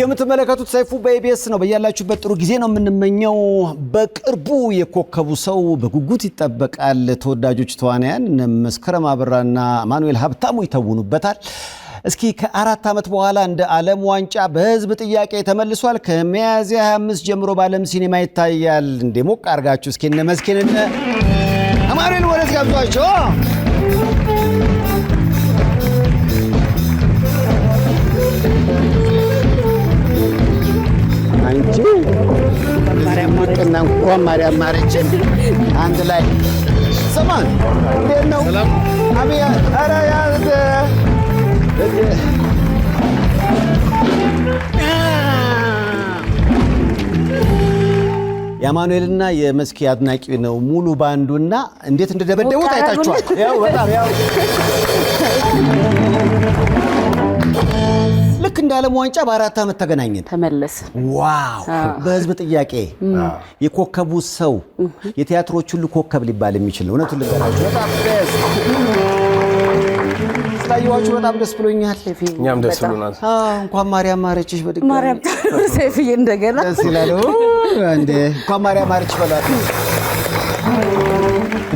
የምትመለከቱት ሰይፉ በኢቢኤስ ነው። በያላችሁበት ጥሩ ጊዜ ነው የምንመኘው። በቅርቡ የኮከቡ ሰው በጉጉት ይጠበቃል። ተወዳጆች ተዋናያን መስከረም አበራና ማኑኤል ሀብታሙ ይተውኑበታል። እስኪ ከ4 ዓመት በኋላ እንደ ዓለም ዋንጫ በህዝብ ጥያቄ ተመልሷል። ከሚያዝያ 25 ጀምሮ በዓለም ሲኒማ ይታያል። እንደሞቅ አርጋችሁ እስኪ እነ መስኪንና ማኑኤል ወደዚህ ጋብዟቸው። አንቺ ማርያም እንኳን ማርያም ማረችን አንድ ላይ ሰማን እንዴት ነው? ሰላም አብያ አራ ያዘ የማኑኤልና የመስኪ አድናቂ ነው ሙሉ ባንዱና እንዴት እንደደበደቡት አይታችኋል። ያው በጣም ያው ልክ እንደ ዓለም ዋንጫ በ4 ዓመት ተገናኘን ተመለሰ። ዋው! በህዝብ ጥያቄ የኮከቡ ሰው የቲያትሮች ሁሉ ኮከብ ሊባል የሚችል እውነቱን ልንገራችሁ በጣም ደስ ስላየኋችሁ በጣም ደስ ብሎኛል። እኛም ደስ ብሎናል። እንኳን ማርያም ማረችሽ በድጋሚ ማርያም ሰይፍዬ እንደገና ደስ ይላል እንዴ! እንኳን ማርያም ማረች በላት።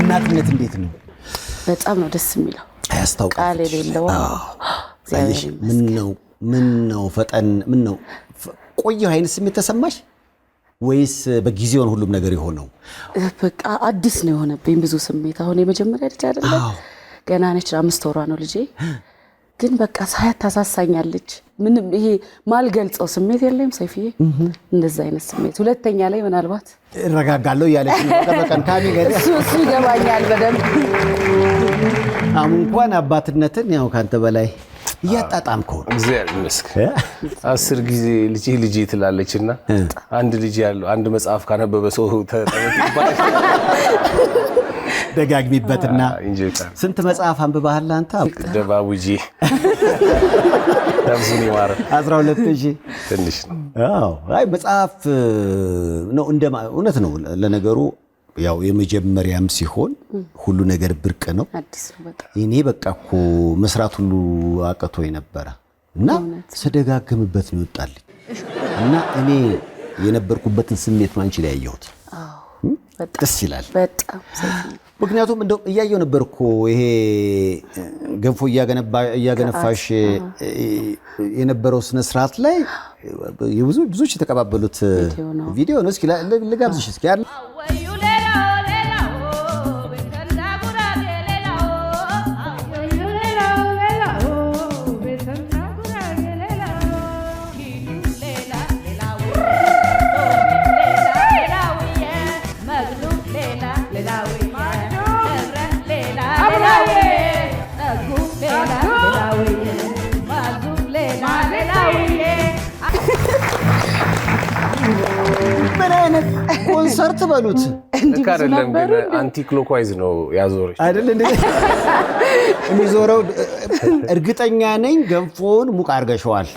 እናትነት እንዴት ነው? በጣም ነው ደስ የሚለው። አያስታውቅም ቃል የሌለው አይሽ ምን ነው ፈጠን ምን ነው ቆየው አይነት ስሜት ተሰማሽ ወይስ በጊዜው ሁሉም ነገር የሆነው? በቃ አዲስ ነው የሆነብኝ ብዙ ስሜት። አሁን የመጀመሪያ ልጅ አይደለም ገና ነች 5 ወሯ ነው ልጄ። ግን በቃ ሳያት ታሳሳኛለች። ምንም ይሄ ማልገልጸው ስሜት የለም ሰይፍዬ። እንደዛ አይነት ስሜት ሁለተኛ ላይ ምናልባት እረጋጋለሁ ያለች ነው በቀን ካሚገደ እሱ ይገባኛል በደንብ። እንኳን አባትነትን ያው ካንተ በላይ እያጣጣምከው እግዚአብሔር ይመስገን። 10 ጊዜ ልጄ ትላለችና አንድ ልጅ ያለው አንድ መጽሐፍ ካነበበ ሰው ተጠቅባይ ደጋግሚበትና ስንት መጽሐፍ አንብበሃል አንተ? ደባቡጂ ታብዙኒ ማረ 12000 ትንሽ ነው። አይ መጽሐፍ ነው እውነት ነው። ለነገሩ ያው የመጀመሪያም ሲሆን ሁሉ ነገር ብርቅ ነው። አዲስ ነው በጣም። እኔ በቃ እኮ መስራት ሁሉ አቀቶኝ ነበር እና ሰደጋግምበት ነው ይወጣልኝ እና እኔ የነበርኩበትን ስሜት ነው አንቺ ላይ ያየሁት። ደስ ይላል በጣም። ምክንያቱም እንደው እያየው ነበርኩ ይሄ ገንፎ እያገነፋሽ የነበረው ስነ ስርዓት ላይ ብዙዎች የተቀባበሉት ቪዲዮ ነው። እስኪ ልጋብዝሽ እስኪ አይደል ምን አይነት ኮንሰርት በሉት ልክ አይደለም። ግን አንቲ ክሎክዋይዝ ነው ያዞረች አይደል እንዴ? የሚዞረው እርግጠኛ ነኝ ገንፎን ሙቅ አርገሽዋል።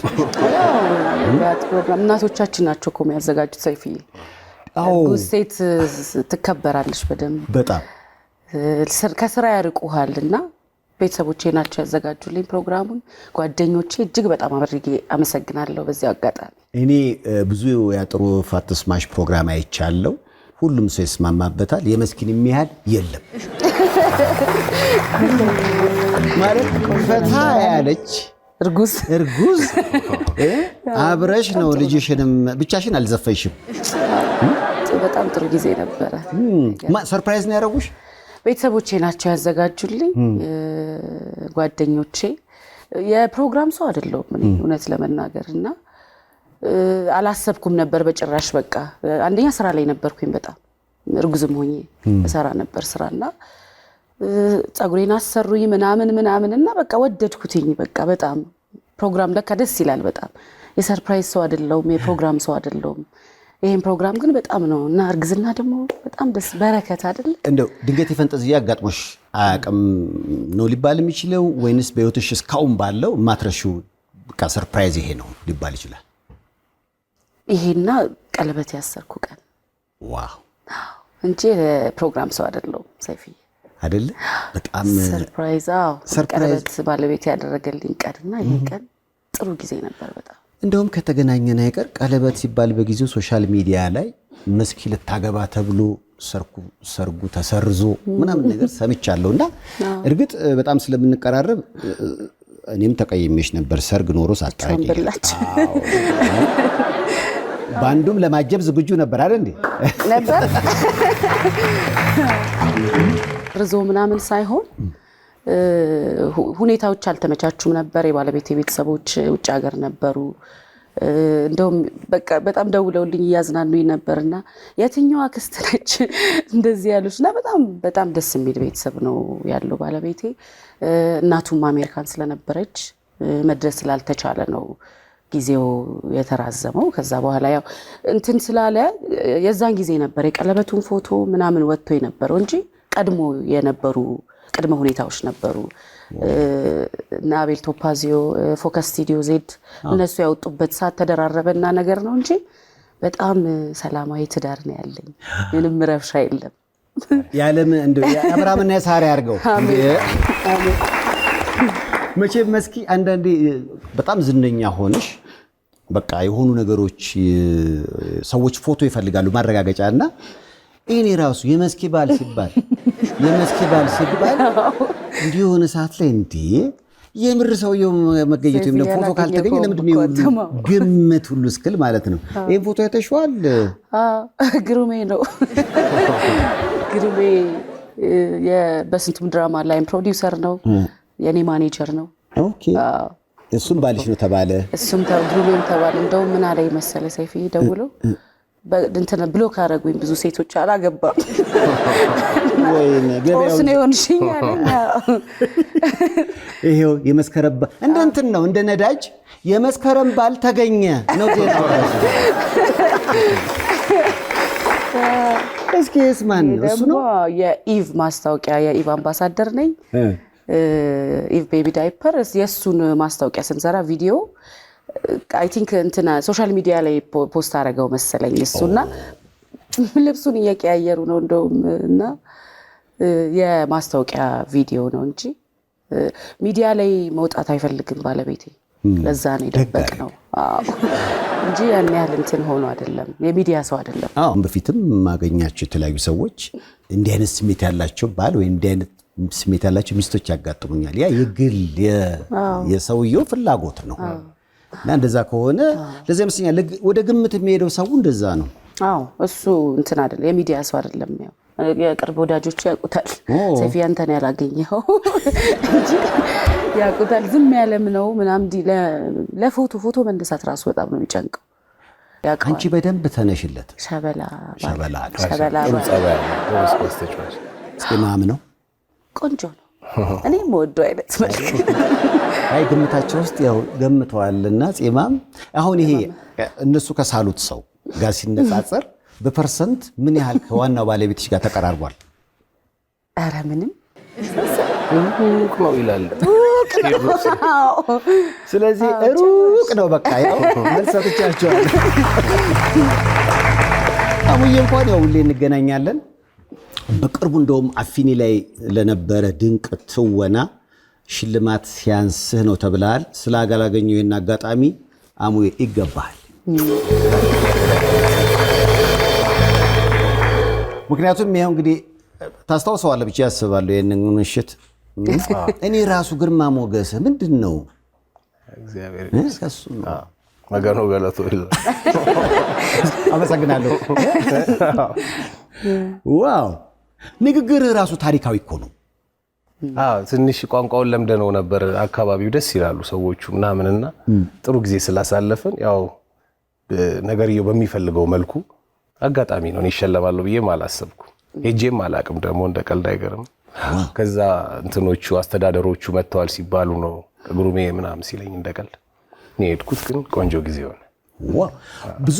እናቶቻችን ናቸው እኮ የሚያዘጋጁት ሰይፍዬ። ሴት ትከበራለች በደንብ በጣም ከስራ ያርቁሃልና ቤተሰቦቼ ናቸው ያዘጋጁልኝ ፕሮግራሙን። ጓደኞቼ እጅግ በጣም አብርጌ አመሰግናለሁ በዚህ አጋጣሚ። እኔ ብዙ ያጥሩ ፋትስማሽ ፕሮግራም አይቻለሁ። ሁሉም ሰው ይስማማበታል። የመስኪን የሚያህል የለም ማለት ፈታ ያለች እርጉዝ አብረሽ ነው ልጅሽንም ብቻሽን አልዘፈይሽም። በጣም ጥሩ ጊዜ ነበረ። ሰርፕራይዝ ነው ያደረጉሽ? ቤተሰቦቼ ናቸው ያዘጋጁልኝ ጓደኞቼ። የፕሮግራም ሰው አይደለሁም እኔ እውነት ለመናገርና አላሰብኩም ነበር በጭራሽ። በቃ አንደኛ ስራ ላይ ነበርኩኝ በጣም እርጉዝም ሆኜ እሰራ ነበር ስራና ጸጉሬን አሰሩኝ ምናምንና በቃ ወደድኩትኝ። በቃ በጣም ፕሮግራም ለካ ደስ ይላል በጣም። የሰርፕራይዝ ሰው አይደለሁም፣ የፕሮግራም ሰው አይደለሁም። ይሄን ፕሮግራም ግን በጣም ነው እና እርግዝና ደግሞ በጣም ደስ በረከት አይደል? እንደው ድንገት የፈንጠዝያ አጋጥሞሽ አያውቅም ነው ሊባል የሚችለው ወይንስ በህይወትሽ እስካሁን ባለው ማትረሺው በቃ ሰርፕራይዝ ይሄ ነው ሊባል ይችላል? ይሄና ቀለበት ያሰርኩ ቀን። ዋው! እንጂ ፕሮግራም ሰው አይደለሁም ሰይፍዬ አይደለ? በጣም ሰርፕራይዝ ቀለበት ባለቤት ያደረገልኝ ቀንና ይሄ ቀን ጥሩ ጊዜ ነበር በጣም። እንደውም ከተገናኘን አይቀር ቀለበት ሲባል በጊዜው ሶሻል ሚዲያ ላይ መስኪ ልታገባ ተብሎ ሰርጉ ተሰርዞ ምናምን ነገር ሰምቻለሁና እርግጥ በጣም ስለምንቀራረብ እኔም ተቀይሜሽ ነበር ሰርግ ኖሮ ሳጣቂ ባንዱም ለማጀብ ዝግጁ ነበር አይደል እንዴ ነበር ርዞ ምናምን ሳይሆን ሁኔታዎች አልተመቻቹም ነበር የባለቤቴ ቤተሰቦች ውጭ ሀገር ነበሩ እንደውም በቃ በጣም ደውለውልኝ ያዝናኑኝ ነበርና የትኛዋ ክስት ነች እንደዚህ ያሉትና በጣም ደስ የሚል ቤተሰብ ነው ያለው ባለቤቴ እናቱም አሜሪካን ስለነበረች መድረስ ስላልተቻለ ነው ጊዜው የተራዘመው ከዛ በኋላ ያው እንትን ስላለ የዛን ጊዜ ነበር የቀለበቱን ፎቶ ምናምን ወጥቶ የነበረው እንጂ ቀድሞ የነበሩ ቅድመ ሁኔታዎች ነበሩ እና አቤል ቶፓዚዮ ፎከስ ስቱዲዮ ዜድ እነሱ ያወጡበት ሰዓት ተደራረበና ነገር ነው እንጂ በጣም ሰላማዊ ትዳር ነው ያለኝ ምንም ረብሻ የለም ያለም እንደው አብርሃምና ሳራ ያርገው አሜን መቼም መስኪ አንዳንዴ በጣም ዝነኛ ሆነሽ በቃ የሆኑ ነገሮች ሰዎች ፎቶ ይፈልጋሉ ማረጋገጫና እኔ ራሱ የመስኪ ባል ሲባል እንዲህ የሆነ ሰዓት ላይ እንዴ የምር ሰውየው መገኘቱ የለም ፎቶ ካልተገኘ ለምንድን ነው ግምት ሁሉ እስክል ማለት ነው ይሄን ፎቶ ያተሽዋል ግሩሜ ነው ግሩሜ በስንቱም ድራማ ላይም ፕሮዲውሰር ነው የኔ ማኔጀር ነው ኦኬ እሱም ባልሽ ነው ተባለ እሱም ግሩሜም ተባለ እንደው ምን አለ መሰለ ሰይፍ ደውለው እንትን ብሎክ አደረጉኝ ብዙ ሴቶች አላገባም ወይኔ ገበያው ነው የሆንሽኝ አለኝ ይሄው የመስከረም እንደ እንትን ነው እንደ ነዳጅ የመስከረም ባል ተገኘ ነው ዜናው እስኪ እስማን ነው እሱ ነው የኢቭ ማስታወቂያ የኢቭ አምባሳደር ነኝ ኢቭ ቤቢ ዳይፐር የሱን ማስታወቂያ ስንሰራ ቪዲዮ አይ ቲንክ እንትና ሶሻል ሚዲያ ላይ ፖስት አደረገው መሰለኝ እሱና ልብሱን እየቀያየሩ ነው እንደውም እና የማስታወቂያ ቪዲዮ ነው እንጂ ሚዲያ ላይ መውጣት አይፈልግም ባለቤቴ ለዛ ነው የደበቅነው እንጂ ያን ያህል እንትን ሆኖ አይደለም የሚዲያ ሰው አይደለም አሁን በፊትም ማገኛቸው የተለያዩ ሰዎች እንዲህ አይነት ስሜት ያላቸው ባል ወይ እንዲህ አይነት ስሜት ያላቸው ሚስቶች ያጋጥሙኛል ያ የግል የሰውየው ፍላጎት ነው እና እንደዛ ከሆነ ለዚህ መስኛል ወደ ግምት የሚሄደው ሰው እንደዛ ነው አዎ እሱ እንትን አይደለም የሚዲያ ሰው አይደለም ያው የቅርብ ወዳጆቹ ያውቁታል ሰፊ አንተን ያላገኘው እንጂ ያውቁታል ዝም ያለም ነው ምናምን ለፎቶ መነሳት ራሱ በጣም ነው የሚጨንቀው አንቺ በደንብ ተነሽለት ሸበላ ጺማም ነው ቆንጆ ነው እኔም ወደው አይነት መልክ አይ ግምታቸው ውስጥ ያው ገምተዋልና ጺማም አሁን ይሄ እነሱ ከሳሉት ሰው ጋር ሲነጻጸር በፐርሰንት ምን ያህል ከዋናው ባለቤትሽ ጋር ተቀራርቧል ኧረ ምንም ነው ይላል ስለዚህ ሩቅ ነው በቃ ያው መልሰቶቻቸዋል አሙዬ እንኳን ያው ሁሌ እንገናኛለን በቅርቡ እንደውም አፊኒ ላይ ለነበረ ድንቅ ትወና ሽልማት ሲያንስህ ነው ተብለሃል ስላገላገኘው የና አጋጣሚ አሙዬ ይገባል ምክንያቱም ይሄው እንግዲህ ታስታውሰዋለህ ብቻ ያስባለሁ የነን ምሽት እኔ ራሱ ግርማ ሞገስ ምንድነው እግዚአብሔር ይመስገን መገኑ ገለቶ ይላል አመሰግናለሁ ዋው ንግግር ራሱ ታሪካዊ እኮ ነው ትንሽ ቋንቋውን ለምደነው ነበር አካባቢው ደስ ይላሉ ሰዎቹ ምናምንና ጥሩ ጊዜ ስላሳለፈን ያው ነገርየው በሚፈልገው መልኩ አጋጣሚ ነው ይሸለማሉ ብዬ ማላሰብኩ ሄጄም አላቅም ደግሞ እንደቀልድ አይገርም ከዛ እንትኖቹ አስተዳደሮቹ መተዋል ሲባሉ ነው ግሩሜ ምናምን ሲለኝ እንደቀልድ እኔ ሄድኩት ግን ቆንጆ ጊዜ ሆነ ዋው ብዙ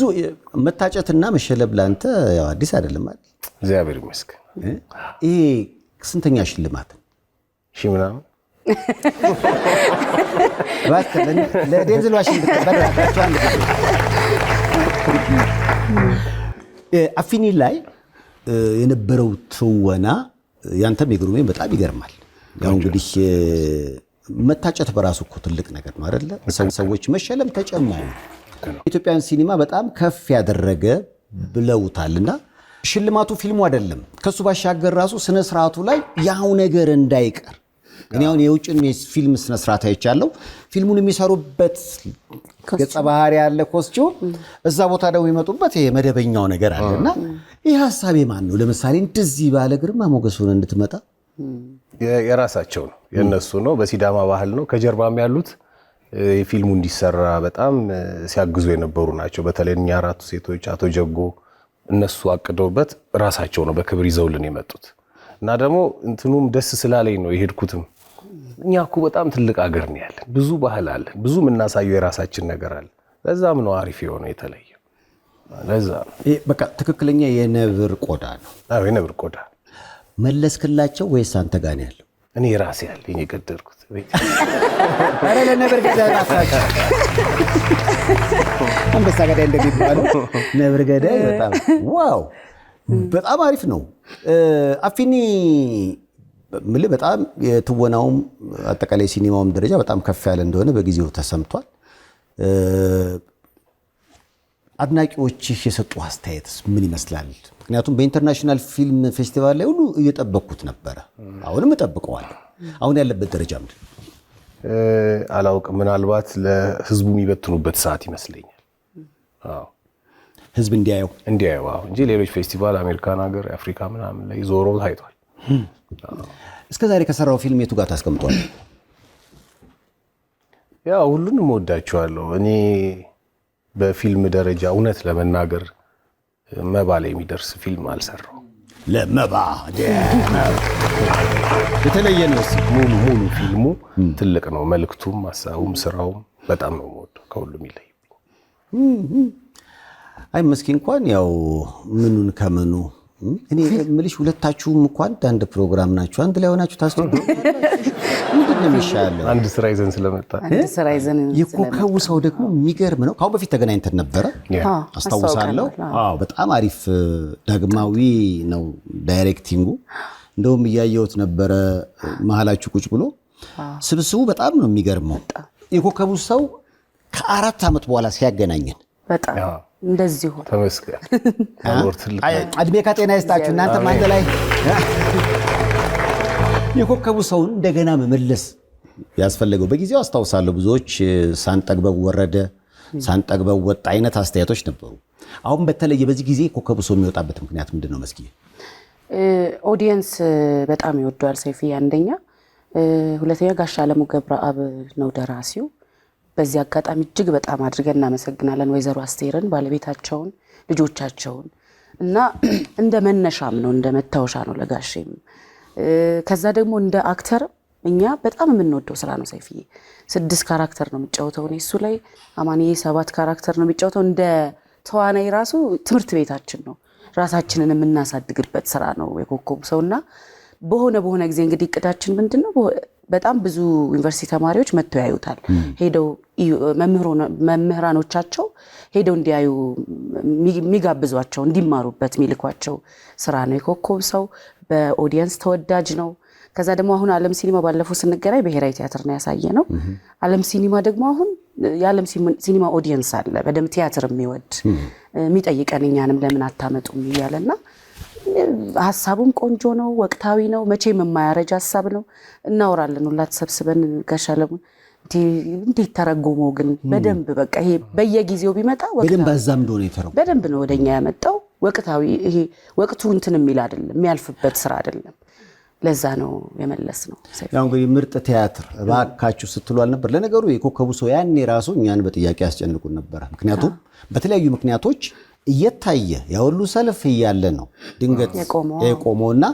መታጨትና መሸለም ላንተ ያው አዲስ አይደለም አይደል እግዚአብሔር ይመስገን ይሄ ስንተኛ ሽልማት ምናምን ለዴንዝል ዋሽንግተን በራካቸው አንድ አፊኒ ላይ የነበረው ትወና ያንተም የግሩሜ በጣም ይገርማል ያው እንግዲህ መታጨት በራሱ እኮ ትልቅ ነገር ነው አይደለ? ሰዎች መሸለም ተጨማሪ ኢትዮጵያን ሲኒማ በጣም ከፍ ያደረገ ብለውታልና ሽልማቱ ፊልሙ አይደለም ከሱ ባሻገር ራሱ ስነ ስርዓቱ ላይ ያው ነገር እንዳይቀር እኔ አሁን የውጭን ፊልም ስነ ስርዓት አይቻለሁ። ፊልሙን የሚሰሩበት ገጸ ባህሪ ያለ ኮስቲዩም እዛ ቦታ ደግሞ ይመጡበት ይሄ መደበኛው ነገር አለና ይህ ሐሳብ የማን ነው? ለምሳሌ እንደዚህ ባለ ግርማ ሞገስ ሆነ እንድትመጣ የራሳቸው ነው የነሱ ነው። በሲዳማ ባህል ነው። ከጀርባም ያሉት ፊልሙ እንዲሰራ በጣም ሲያግዙ የነበሩ ናቸው። በተለይ እኛ አራቱ ሴቶች አቶ ጀጎ እነሱ አቅደውበት ራሳቸው ነው በክብር ይዘውልን የመጡት እና ደግሞ እንትኑም ደስ ስላለኝ ነው የሄድኩትም። እኛ እኮ በጣም ትልቅ አገር ነው ያለን፣ ብዙ ባህል አለን፣ ብዙ የምናሳየው የራሳችን ነገር አለ። ለዛም ነው አሪፍ የሆነው የተለየ። ለዛ ይሄ በቃ ትክክለኛ የነብር ቆዳ ነው። አዎ የነብር ቆዳ መለስክላቸው ወይስ አንተ ጋር ነው ያለው? እኔ ራሴ ያለኝ የገደልኩት ቤት አረ ለነብር ገዳይ አታውቅም። አንበሳ ገዳይ እንደሚባለው ነብር ገዳይ በጣም ዋው፣ በጣም አሪፍ ነው። አፊኒ ምልህ በጣም የትወናውም አጠቃላይ ሲኒማውም ደረጃ በጣም ከፍ ያለ እንደሆነ በጊዜው ተሰምቷል። አድናቂዎችህ የሰጡ አስተያየትስ ምን ይመስላል? ምክንያቱም በኢንተርናሽናል ፊልም ፌስቲቫል ላይ ሁሉ እየጠበቅኩት ነበረ፣ አሁንም እጠብቀዋለሁ። አሁን ያለበት ደረጃ ምንድን ነው? አላውቅም። ምናልባት ለህዝቡ የሚበትኑበት ሰዓት ይመስለኛል። አዎ ህዝብ እንዲያየው እንጂ ሌሎች ፌስቲቫል አሜሪካን ሀገር አፍሪካ ምናምን ላይ ዞሮ ታይቷል። እስከዛሬ ከሰራው ፊልም የቱ ጋር ታስቀምጧል? ያው ሁሉንም ወዳቸዋለሁ። እኔ በፊልም ደረጃ እውነት ለመናገር መባ ላይ የሚደርስ ፊልም አልሰራው። ለመባ የተለየ ነው። ሙሉ ፊልሙ ትልቅ ነው። መልክቱም፣ ሀሳቡም፣ ስራውም በጣም ነው የምወደው። ከሁሉም ይለይብኝ። አይ መስኪ እንኳን ያው ምኑን ከምኑ እኔ የምልሽ ሁለታችሁም እንኳን አንድ ፕሮግራም ናችሁ፣ አንድ ላይ ሆናችሁ ታስጠዱ። ምንድን ነው የሚሻለው? አንድ ስራ ይዘን ስለመጣ የኮከቡ ሰው ደግሞ የሚገርም ነው። ካሁን በፊት ተገናኝተን ነበረ አስታውሳለሁ። አዎ በጣም አሪፍ ዳግማዊ ነው ዳይሬክቲንጉ። እንደውም እያየሁት ነበረ መሀላችሁ ቁጭ ብሎ። ስብስቡ በጣም ነው የሚገርመው። የኮከቡ ሰው ከ4 ዓመት በኋላ ሲያገናኘን በጣም እንደዚህ ሆነ። ተመስገን እድሜ ከጤና ይስጣችሁ። እናንተም አንድ ላይ የኮከቡ ሰውን እንደገና መመለስ ያስፈለገው በጊዜው አስታውሳለሁ። ብዙዎች ሳንጠግበው ወረደ፣ ሳንጠግበው ወጣ አይነት አስተያየቶች ነበሩ። አሁን በተለየ በዚህ ጊዜ ኮከቡ ሰው የሚወጣበት ምክንያት ምንድን ነው? መስኪ ኦዲየንስ በጣም ይወደዋል ሰይፉ አንደኛ፣ ሁለተኛ ጋሽ አለሙ ገብረአብ ነው ደራሲው። በዚህ አጋጣሚ እጅግ በጣም አድርገን እናመሰግናለን ወይዘሮ አስቴርን፣ ባለቤታቸውን፣ ልጆቻቸውን እና እንደ መነሻም ነው እንደ መታወሻ ነው ለጋሼም። ከዛ ደግሞ እንደ አክተር እኛ በጣም የምንወደው ስራ ነው ሰይፍዬ። 6 ካራክተር ነው የሚጫወተው እሱ ላይ፣ አማንዬ 7 ካራክተር ነው የሚጫወተው። እንደ ተዋናይ ራሱ ትምህርት ቤታችን ነው፣ ራሳችንን የምናሳድግበት ስራ ነው የኮከቡ ሰውና በሆነ ጊዜ እንግዲህ እቅዳችን ምንድነው በጣም ብዙ ዩኒቨርሲቲ ተማሪዎች መጥተው ያዩታል። ሄደው መምህራኖቻቸው ሄደው እንዲያዩ የሚጋብዟቸው እንዲማሩበት የሚልኳቸው ስራ ነው የኮከቡ ሰው። በኦዲየንስ ተወዳጅ ነው። ከዛ ደግሞ አሁን ዓለም ሲኒማ ባለፈው ስንገናኝ ብሔራዊ ቲያትር ነው ያሳየ ነው። ዓለም ሲኒማ ደግሞ አሁን የዓለም ሲኒማ ኦዲየንስ አለ በደም ቲያትር የሚወድ የሚጠይቀን እኛንም ለምን አታመጡም እያለና ሀሳቡም ቆንጆ ነው፣ ወቅታዊ ነው፣ መቼም የማያረጅ ሀሳብ ነው። እናወራለን ሁላ ተሰብስበን ጋሽ አለሙ እንዴት ተረጎመው ግን በደንብ በቃ ይሄ በየጊዜው ቢመጣ በደንብ አዛምዶ ነው የተረጎመው። በደንብ ነው ወደኛ ያመጣው። ወቅታዊ ይሄ ወቅቱ እንትን የሚል አይደለም፣ የሚያልፍበት ስራ አይደለም። ለዛ ነው የመለስ ነው። ያው እንግዲህ ምርጥ ቲያትር እባካችሁ ስትሉ አልነበር? ለነገሩ የኮከቡ ሰው ያኔ ራሱ እኛን በጥያቄ ያስጨንቁን ነበር። ምክንያቱም በተለያዩ ምክንያቶች እየታየ ያሁሉ ሰልፍ እያለ ነው ድንገት የቆመውና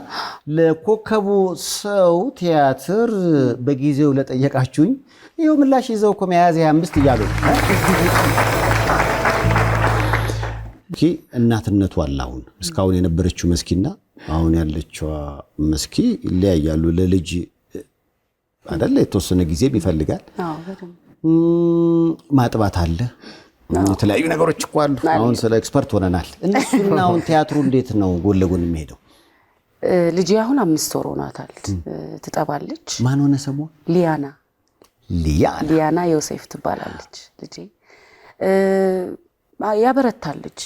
ለኮከቡ ሰው ቲያትር በጊዜው ለጠየቃችሁኝ ይኸው ምላሽ ይዘው እኮ ሚያዝያ 25 እያሉ ኪ እናትነቱ አላውን እስካሁን የነበረችው መስኪና አሁን ያለችው መስኪ ይለያያሉ። ለልጅ አይደለ የተወሰነ ጊዜም ይፈልጋል። ማጥባት አለ፣ የተለያዩ ነገሮች እኮ አሉ። አሁን ስለ ኤክስፐርት ሆነናል። እነሱና አሁን ቲያትሩ እንዴት ነው ጎን ለጎን የሚሄደው? ልጅ አሁን 5 ወር ሆኗታል። ትጠባለች። ማን ሆነ ስሟ? ሊያና ሊያና ዮሴፍ ትባላለች ልጄ። ያበረታለች።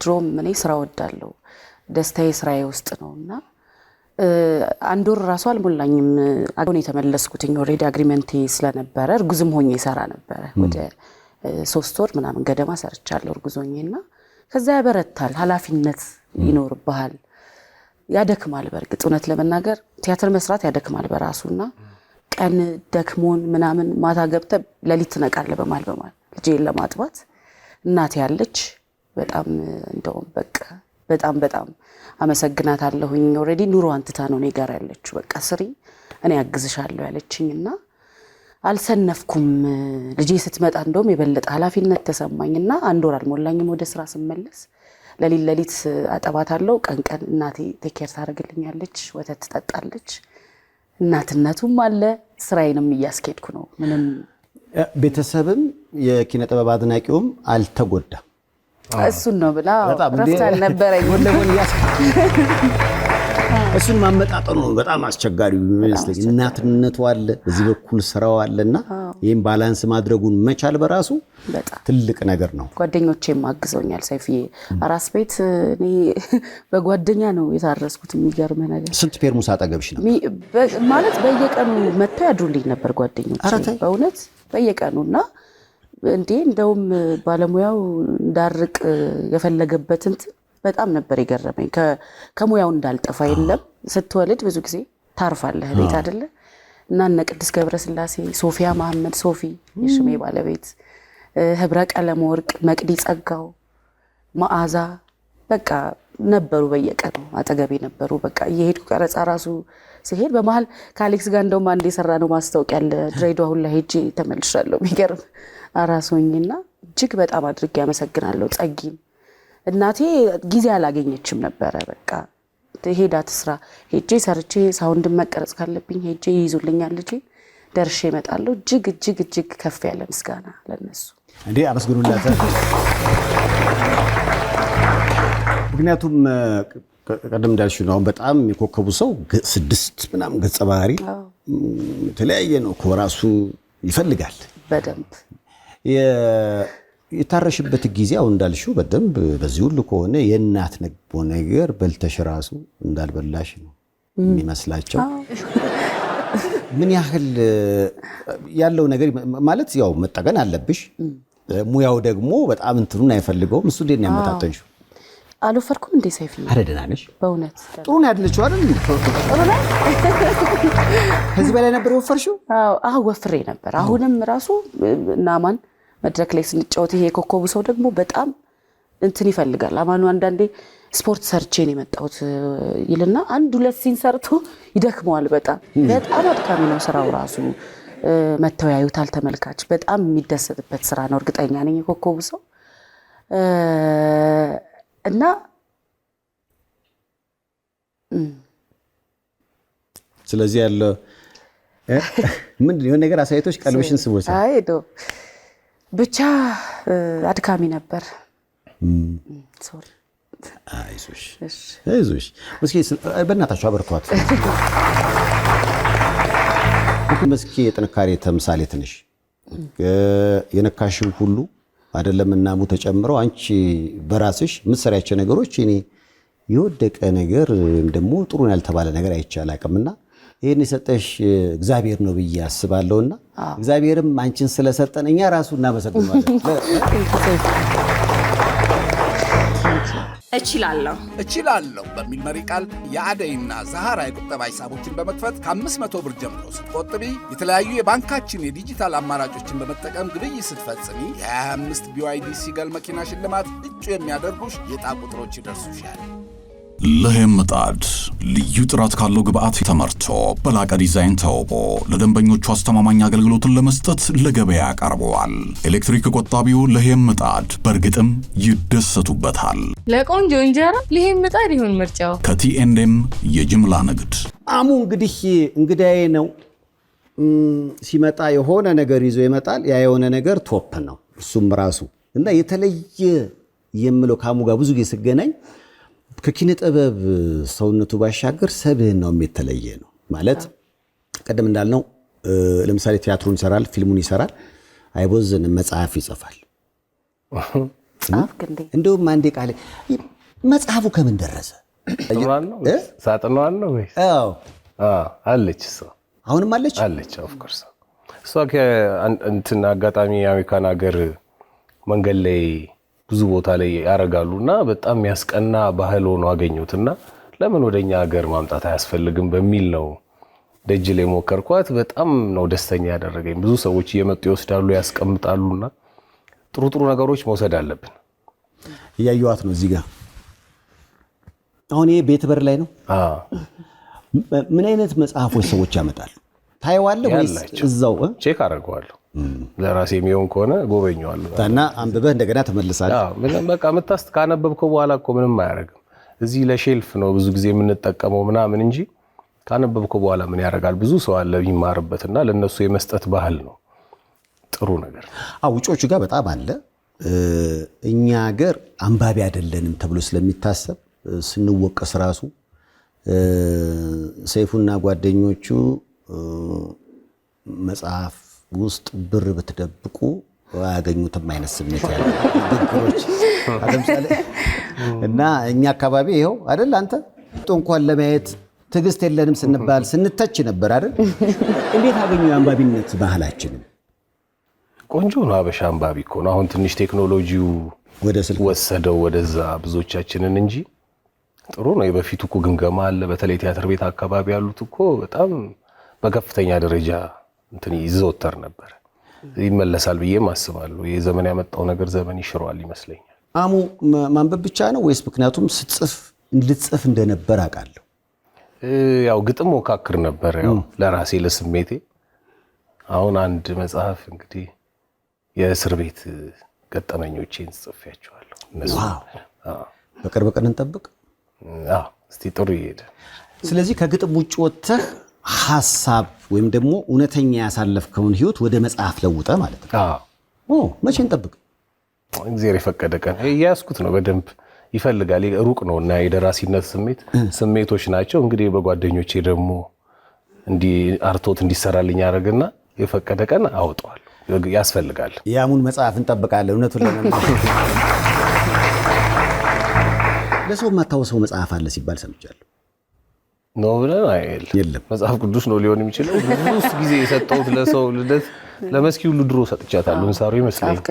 ድሮም እኔ ስራ ወዳለሁ፣ ደስታዬ ስራዬ ውስጥ ነውና አንድ ወር ራሱ አልሞላኝም አሁን የተመለስኩትኝ። ኦልሬዲ አግሪመንቴ ስለነበረ እርጉዝም ሆኜ ሰራ ነበረ። ወደ 3 ወር ምናምን ገደማ ሰርቻለሁ እርጉዝ ሆኜና ከዛ ያበረታል። ኃላፊነት ይኖርብሃል፣ ያደክማል። በእርግጥ እውነት ለመናገር ቲያትር መስራት ያደክማል በራሱና ቀን ደክሞን ምናምን ማታ ገብተህ ሌሊት ትነቃለህ በማል ልጄን ለማጥባት እናቴ ያለች በጣም እንደውም በቃ በጣም አመሰግናታለሁኝ። ኦልሬዲ ኑሮዋን ትታ ነው እኔ ጋር ያለችው። በቃ ስሪ እኔ አግዝሻለሁ ያለችኝና አልሰነፍኩም። ልጄ ስትመጣ እንደውም የበለጠ ኃላፊነት ተሰማኝና አንድ ወር አልሞላኝም ወደ ስራ ስመለስ ለሊት አጠባታለሁ። ቀን እናቴ ቴኬር ታደርግልኛለች፣ ወተት ትጠጣለች። እናትነቱም አለ፣ ስራዬንም እያስኬድኩ ነው። ምንም ቤተሰብም የኪነ ጥበብ አድናቂውም አልተጎዳም። እሱን ነው ብላ ረፍት አልነበረኝ። እሱን ማመጣጠኑ ነው በጣም አስቸጋሪው የሚመስለኝ። እናትነቱ አለ፣ በዚህ በኩል ስራው አለና ይሄን ባላንስ ማድረጉን መቻል በራሱ ትልቅ ነገር ነው። ጓደኞቼም አግዘውኛል። ሰይፍዬ አራስ ቤት እኔ በጓደኛ ነው የታረስኩት። የሚገርም ነገር ስንት ፔርሙስ አጠገብሽ ነው ማለት በየቀኑ መጥተው ያድሩልኝ ነበር ጓደኞቼ በእውነት በየቀኑና እንዴ እንደውም ባለሙያው እንዳርቅ የፈለገበትን በጣም ነበር የገረመኝ። ከሙያው እንዳልጠፋ የለም። ስትወልድ ብዙ ጊዜ ታርፋለህ ቤት አይደለ? እና እነ ቅድስት ገብረስላሴ፣ ሶፊያ መሐመድ፣ ሶፊ የሽሜ ባለቤት፣ ህብረ ቀለም ወርቅ፣ መቅዲ ጸጋው፣ መዓዛ በቃ ነበሩ በየቀኑ አጠገቤ ነበሩ። በቃ እየሄድኩ ቀረጻ ራሱ ሲሄድ በመሃል ከአሌክስ ጋር እንደውም አንድ የሰራ ነው ማስታወቂያ ያለ ድሬዳዋ ሁላ ሄጄ ተመልሻለሁ። የሚገርም አራሶኝና እጅግ በጣም አድርጌ ያመሰግናለሁ ጸጊን። እናቴ ጊዜ አላገኘችም ነበረ። በቃ ሄዳ ትስራ፣ ሄጄ ሰርቼ ሳውንድ መቀረጽ ካለብኝ ሄጄ ይይዙልኛል ልጄ፣ ደርሼ እመጣለሁ። እጅግ ከፍ ያለ ምስጋና ለነሱ እንዴ አመስግኑላት። ምክንያቱም ቀደም እንዳልሽው ነው በጣም የኮከቡ ሰው 6 ምናምን ገጸ ባህሪ የተለያየ ነው እኮ ራሱ ይፈልጋል በደንብ የታረሽበት ጊዜ አሁን እንዳልሽው በደንብ በዚህ ሁሉ ከሆነ የእናት ነገር በልተሽ ራሱ እንዳልበላሽ ነው የሚመስላቸው። ምን ያህል ያለው ነገር ማለት ያው መጠገን አለብሽ። ሙያው ደግሞ በጣም እንትኑን አይፈልገውም። እሱ እንዴት ነው ያመጣጠንሽው? አልወፈርኩም እንዴ ሰይፍዬ? ኧረ ደህና ነሽ በእውነት ጥሩ ነው ያለችው አይደል? ከዚህ በላይ ነበር የወፈርሽው? አዎ ወፍሬ ነበር። አሁንም ራሱ ናማን መድረክ ላይ ስንጫወት ይሄ ኮከቡ ሰው ደግሞ በጣም እንትን ይፈልጋል። አማኑ አንዳንዴ ስፖርት ሰርቼ ነው የመጣሁት ይልና 1-2 ሲን ሰርቶ ይደክመዋል። በጣም አድካሚ ነው ስራው ራሱ። መተው ያዩታል ተመልካች። በጣም የሚደሰትበት ስራ ነው እርግጠኛ ነኝ የኮከቡ ሰው እና ስለዚህ ያለው ምን የሆነ ነገር አሳይቶሽ ቀልብሽን ስቦታል? አይዶ ብቻ አድካሚ ነበር። ሶሪ አይዞሽ መስኪ በእናታችሁ አበርቷት። መስኪ የጥንካሬ ተምሳሌት ነሽ። የነካሽው ሁሉ አይደለም እናሙ ተጨምረው አንቺ በራስሽ የምትሰሪያቸው ነገሮች እኔ የወደቀ ነገር ደግሞ ጥሩ ያልተባለ ነገር አይቻል አቅምና ይሄን የሰጠሽ እግዚአብሔር ነው ብዬ አስባለሁና እግዚአብሔርም አንቺን ስለሰጠን እኛ ራሱ እናመሰግናለን። እችላለሁ በሚል መሪ ቃል የአደይና ዛሃራ የቁጠባ ሂሳቦችን በመክፈት ከ500 ብር ጀምሮ ስትቆጥቢ የተለያዩ የባንካችን የዲጂታል አማራጮችን በመጠቀም ግብይት ስትፈጽሚ የ25 BYD ሲገል መኪና ሽልማት እጩ የሚያደርጉሽ የዕጣ ቁጥሮች ይደርሱሻል። ለሄም ምጣድ ልዩ ጥራት ካለው ግብአት ተመርቶ በላቀ ዲዛይን ተውቦ ለደንበኞቹ አስተማማኝ አገልግሎትን ለመስጠት ለገበያ ቀርበዋል። ኤሌክትሪክ ቆጣቢው ለሄም ምጣድ በእርግጥም ይደሰቱበታል። ለቆንጆ እንጀራ ለሄም ምጣድ ይሁን ምርጫው። ከቲኤንኤም የጅምላ ንግድ አሙ እንግዲህ እንግዳዬ ነው። ሲመጣ የሆነ ነገር ይዞ ይመጣል። ያ የሆነ ነገር ቶፕ ነው እሱም ራሱ እና የተለየ የምለው ካሙ ጋር ብዙ ጊዜ ስገናኝ ከኪነ ጥበብ ሰውነቱ ባሻገር ሰብህናውም የተለየ ነው ማለት ቀደም እንዳልነው ለምሳሌ ቲያትሩን ይሰራል፣ ፊልሙን ይሰራል፣ አይቦዝንም መጽሐፍ ይጽፋል። እንደውም አንዴ ቃል መጽሐፉ ከምን ደረሰ? ሳጥኗን ነው ወይስ? አዎ አለች እሷ አሁንም አለች ኦፍ ኮርስ እሷ ከእንትን አጋጣሚ የአሜሪካን ሀገር መንገድ ላይ ብዙ ቦታ ላይ ያደርጋሉና በጣም የሚያስቀና ባህል ሆኖ አገኙትና ለምን ወደኛ ሀገር ማምጣት አያስፈልግም በሚል ነው ደጅ ላይ ሞከርኳት። በጣም ነው ደስተኛ ያደረገኝ። ብዙ ሰዎች እየመጡ ይወስዳሉ፣ ያስቀምጣሉና ጥሩ ጥሩ ነገሮች መውሰድ አለብን። እያየኋት ነው እዚህ ጋር አሁን ይሄ ቤት በር ላይ ነው። ምን አይነት መጽሐፎች ሰዎች ያመጣሉ? ታየዋለህ ወይስ እዛው ቼክ አደርገዋለሁ? ለራሴ የሚሆን ከሆነ ጎበኘዋለሁ እና አንብበህ እንደገና ተመልሳለህ። ምንም በቃ ካነበብከው በኋላ እኮ ምንም አያደርግም። እዚህ ለሼልፍ ነው ብዙ ጊዜ የምንጠቀመው ምናምን እንጂ ካነበብከው በኋላ ምን ያደርጋል? ብዙ ሰው አለ የሚማርበትና ለነሱ የመስጠት ባህል ነው። ጥሩ ነገር ውጮቹ ጋር በጣም አለ። እኛ ሀገር አንባቢ አይደለንም ተብሎ ስለሚታሰብ ስንወቀስ ራሱ ሰይፉና ጓደኞቹ መጽሐፍ ውስጥ ብር ብትደብቁ አያገኙትም አይነት ስሜት ያለው ድግሮች ለምሳሌ እና እኛ አካባቢ ይኸው አይደል አንተ እንኳን ለማየት ትዕግስት የለንም ስንባል ስንተች ነበር አይደል? እንዴት አገኙ የአንባቢነት ባህላችንን? ቆንጆ ነው። አበሻ አንባቢ እኮ ነው። አሁን ትንሽ ቴክኖሎጂው ወደ ስልክ ወሰደው ወደዛ ብዙዎቻችንን እንጂ ጥሩ ነው። የበፊቱ እኮ ግምገማ አለ። በተለይ ቲያትር ቤት አካባቢ ያሉት እኮ በጣም በከፍተኛ ደረጃ እንትን ይዘወተር ነበር። ይመለሳል ብዬም አስባለሁ። ይሄ ዘመን ያመጣው ነገር ዘመን ይሽረዋል ይመስለኛል። አሙ ማንበብ ብቻ ነው ወይስ ምክንያቱም ልጽፍ እንደነበር አውቃለሁ። ያው ግጥም ሞካክር ነበር ያው ለራሴ ለስሜቴ። አሁን አንድ መጽሐፍ እንግዲህ የእስር ቤት ገጠመኞቼን ጽፌያቸዋለሁ። እነሱ በቅርብ ቀን እንጠብቅ። እስቲ ጥሩ ይሄድ። ስለዚህ ከግጥም ውጭ ወጥተህ ሐሳብ ወይም ደግሞ እውነተኛ ያሳለፍከውን ህይወት ወደ መጽሐፍ ለውጠ ማለት ነው። መቼ እንጠብቅ? እግዚአብሔር የፈቀደ ቀን እያያዝኩት ነው። በደንብ ይፈልጋል። ሩቅ ነው እና የደራሲነት ስሜቶች ናቸው። እንግዲህ በጓደኞቼ ደግሞ እንዲህ አርቶት እንዲሰራልኝ ያደርግና የፈቀደ ቀን አውጣዋል። ያስፈልጋል። የአሙን መጽሐፍ እንጠብቃለን። እውነቱን ለመናገር ለሰው የማታወሰው መጽሐፍ አለ ሲባል ሰምቻለሁ። ነው ብለን የለም መጽሐፍ ቅዱስ ነው ሊሆን የሚችለው። ብዙ ጊዜ የሰጠሁት ለሰው ልደት ለመስኪ ሁሉ ድሮ ሰጥቻታለሁ። እንሳሩ ይመስለኛል።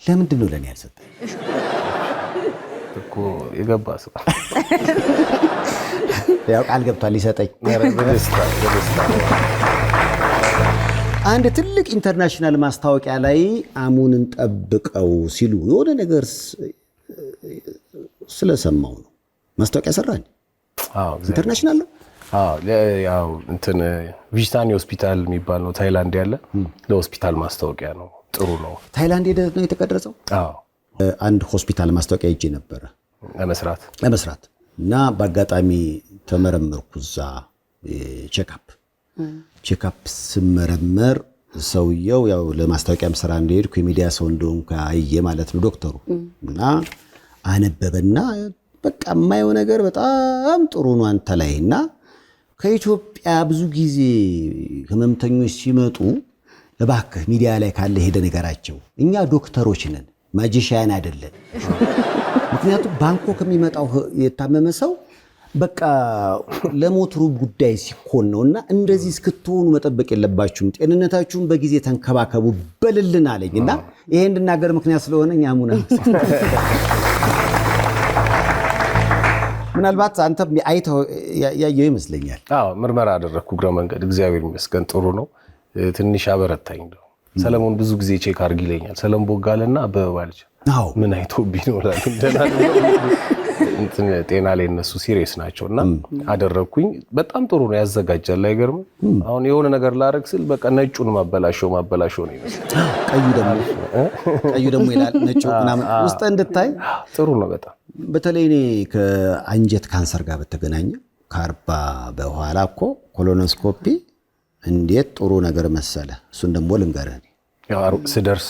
ለምንድን ነው ለኔ ያልሰጠኝ? እኮ የገባ ሰው ያው ቃል ገብቷል ሊሰጠኝ። አንድ ትልቅ ኢንተርናሽናል ማስታወቂያ ላይ አሙን እንጠብቀው ሲሉ የሆነ ነገር ስለሰማው ነው። ማስታወቂያ ሰራኝ። ኢንተርናሽናል ነው። ያው እንትን ቪጂታኒ ሆስፒታል የሚባል ነው ታይላንድ ያለ ለሆስፒታል ማስታወቂያ ነው። ጥሩ ነው። ታይላንድ ሄደ ነው የተቀረጸው። አንድ ሆስፒታል ማስታወቂያ ሄጄ ነበረ ለመስራት እና በአጋጣሚ ተመረመርኩ እዛ ቼክአፕ ስመረመር ሰውየው ያው ለማስታወቂያም ስራ እንደሄድኩ የሚዲያ ሰው እንደሆንኩ አየ ማለት ነው ዶክተሩ። እና አነበበና በቃ የማየው ነገር በጣም ጥሩ ነው አንተ ላይ እና ከኢትዮጵያ ብዙ ጊዜ ህመምተኞች ሲመጡ እባክህ ሚዲያ ላይ ካለ ሄደ ነገራቸው፣ እኛ ዶክተሮች ነን ማጂሻያን አይደለን። ምክንያቱም ባንኮክ የሚመጣው የታመመ ሰው በቃ ለሞት ሩብ ጉዳይ ሲኮን ነውና እንደዚህ እስክትሆኑ መጠበቅ የለባችሁም፣ ጤንነታችሁን በጊዜ ተንከባከቡ በልልን አለኝና ይሄ እንድናገር ምክንያት ስለሆነኝ አሙና ምናልባት አንተም አይተው ያየው ይመስለኛል። ምርመራ አደረግኩ እግረ መንገድ። እግዚአብሔር ይመስገን ጥሩ ነው። ትንሽ አበረታኝ ነው። ሰለሞን ብዙ ጊዜ ቼክ አድርግ ይለኛል። ሰለሞን ቦጋለና አበበ ልጅ ምን አይቶብኝ ነው ጤና ላይ እነሱ ሲሪየስ ናቸውና አደረግኩኝ። በጣም ጥሩ ነው፣ ያዘጋጃል። አይገርምም? አሁን የሆነ ነገር ላረግ ስል በቃ ነጩን ማበላሸው ነው ይመስላል። ቀዩ ደግሞ ይላል ነጩ ምናምን ውስጥ እንድታይ ጥሩ ነው በጣም። በተለይ እኔ ከአንጀት ካንሰር ጋር በተገናኘ ከ40 በኋላ እኮ ኮሎኖስኮፒ እንዴት ጥሩ ነገር መሰለ። እሱን ደግሞ ልንገርህ ያው ስደርስ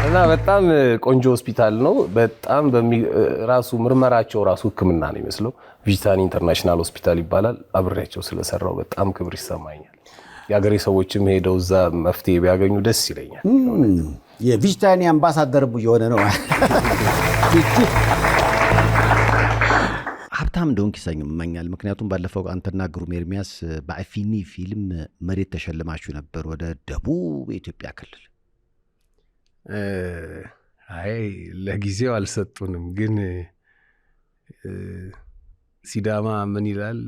እና በጣም ቆንጆ ሆስፒታል ነው። በጣም ራሱ ምርመራቸው ራሱ ሕክምና ነው የሚመስለው። ቪጂታኒ ኢንተርናሽናል ሆስፒታል ይባላል። አብሬያቸው ስለሰራው በጣም ክብር ይሰማኛል። የአገሬ ሰዎችም ሄደው እዛ መፍትሄ ቢያገኙ ደስ ይለኛል። የቪጂታኒ አምባሳደር የሆነ ነው። ሀብታም እንደሆንክ ይሰማኛል። ምክንያቱም ባለፈው አንተና ግሩም ኤርሚያስ በአፊኒ ፊልም መሬት ተሸልማችሁ ነበር ወደ ደቡብ የኢትዮጵያ ክልል። አይ ለጊዜው አልሰጡንም፣ ግን ሲዳማ ምን ይላል?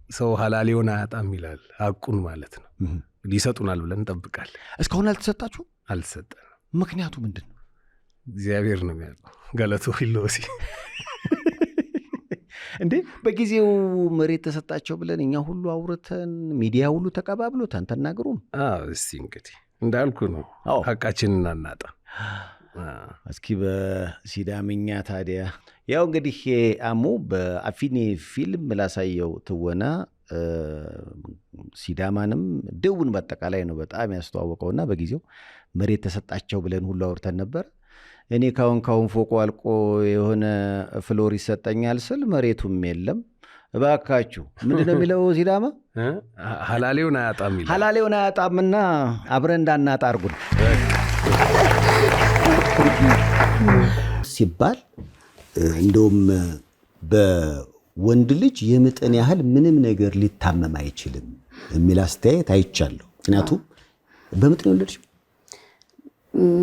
ሰው ሀላሌውን አያጣም ይላል። ሀቁን ማለት ነው። እንግዲህ ይሰጡናል ብለን እንጠብቃለን። እስካሁን አልተሰጣችሁ? አልሰጠንም። ምክንያቱ ምንድን ነው? እግዚአብሔር ነው የሚያውቀው። ገለቶ ሂሎሲ እንዴ በጊዜው መሬት ተሰጣቸው ብለን እኛ ሁሉ አውርተን ሚዲያ ሁሉ ተቀባብሎታን ተናግሩም። እስቲ እንግዲህ እንዳልኩ ነው፣ ሀቃችንን አናጣ። እስኪ በሲዳምኛ ታዲያ ያው እንግዲህ አሙ በአፊኒ ፊልም ላሳየው ትወና ሲዳማንም ደቡብን በአጠቃላይ ነው በጣም ያስተዋወቀውና በጊዜው መሬት ተሰጣቸው ብለን ሁሉ አውርተን ነበር። እኔ ካሁን ፎቁ አልቆ የሆነ ፍሎር ይሰጠኛል ስል መሬቱም የለም። እባካችሁ ምንድነው የሚለው ሲዳማ? ሀላሌውን አያጣም ይላል። ሀላሌውን አያጣምና አብረን እንዳናጣ አርጉን ሲባል እንደውም በወንድ ልጅ የምጥን ያህል ምንም ነገር ሊታመም አይችልም የሚል አስተያየት አይቻለሁ። ምክንያቱም በምጥ ነው የወለድሽው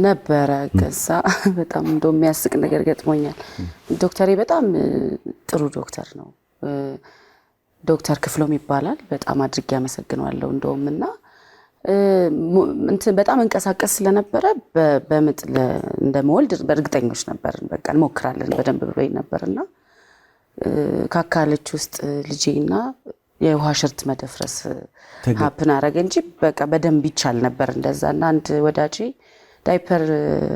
ነበረ። ከዛ በጣም እንደውም የሚያስቅ ነገር ገጥሞኛል። ዶክተሬ በጣም ጥሩ ዶክተር ነው። ዶክተር ክፍሎም ይባላል። በጣም አድርጌ አመሰግነዋለሁ። እንደውም እና በጣም እንቀሳቀስ ስለነበረ በምጥ እንደመወልድ በእርግጠኞች ነበርን። በቃ እንሞክራለን በደንብ ብሎኝ ነበርና ካካለች ውስጥ ልጄና የውሃ ሽርት መደፍረስ ሀፕን አረገ እንጂ በቃ በደንብ ይቻል ነበር እንደዛና አንድ ወዳጄ ዳይፐር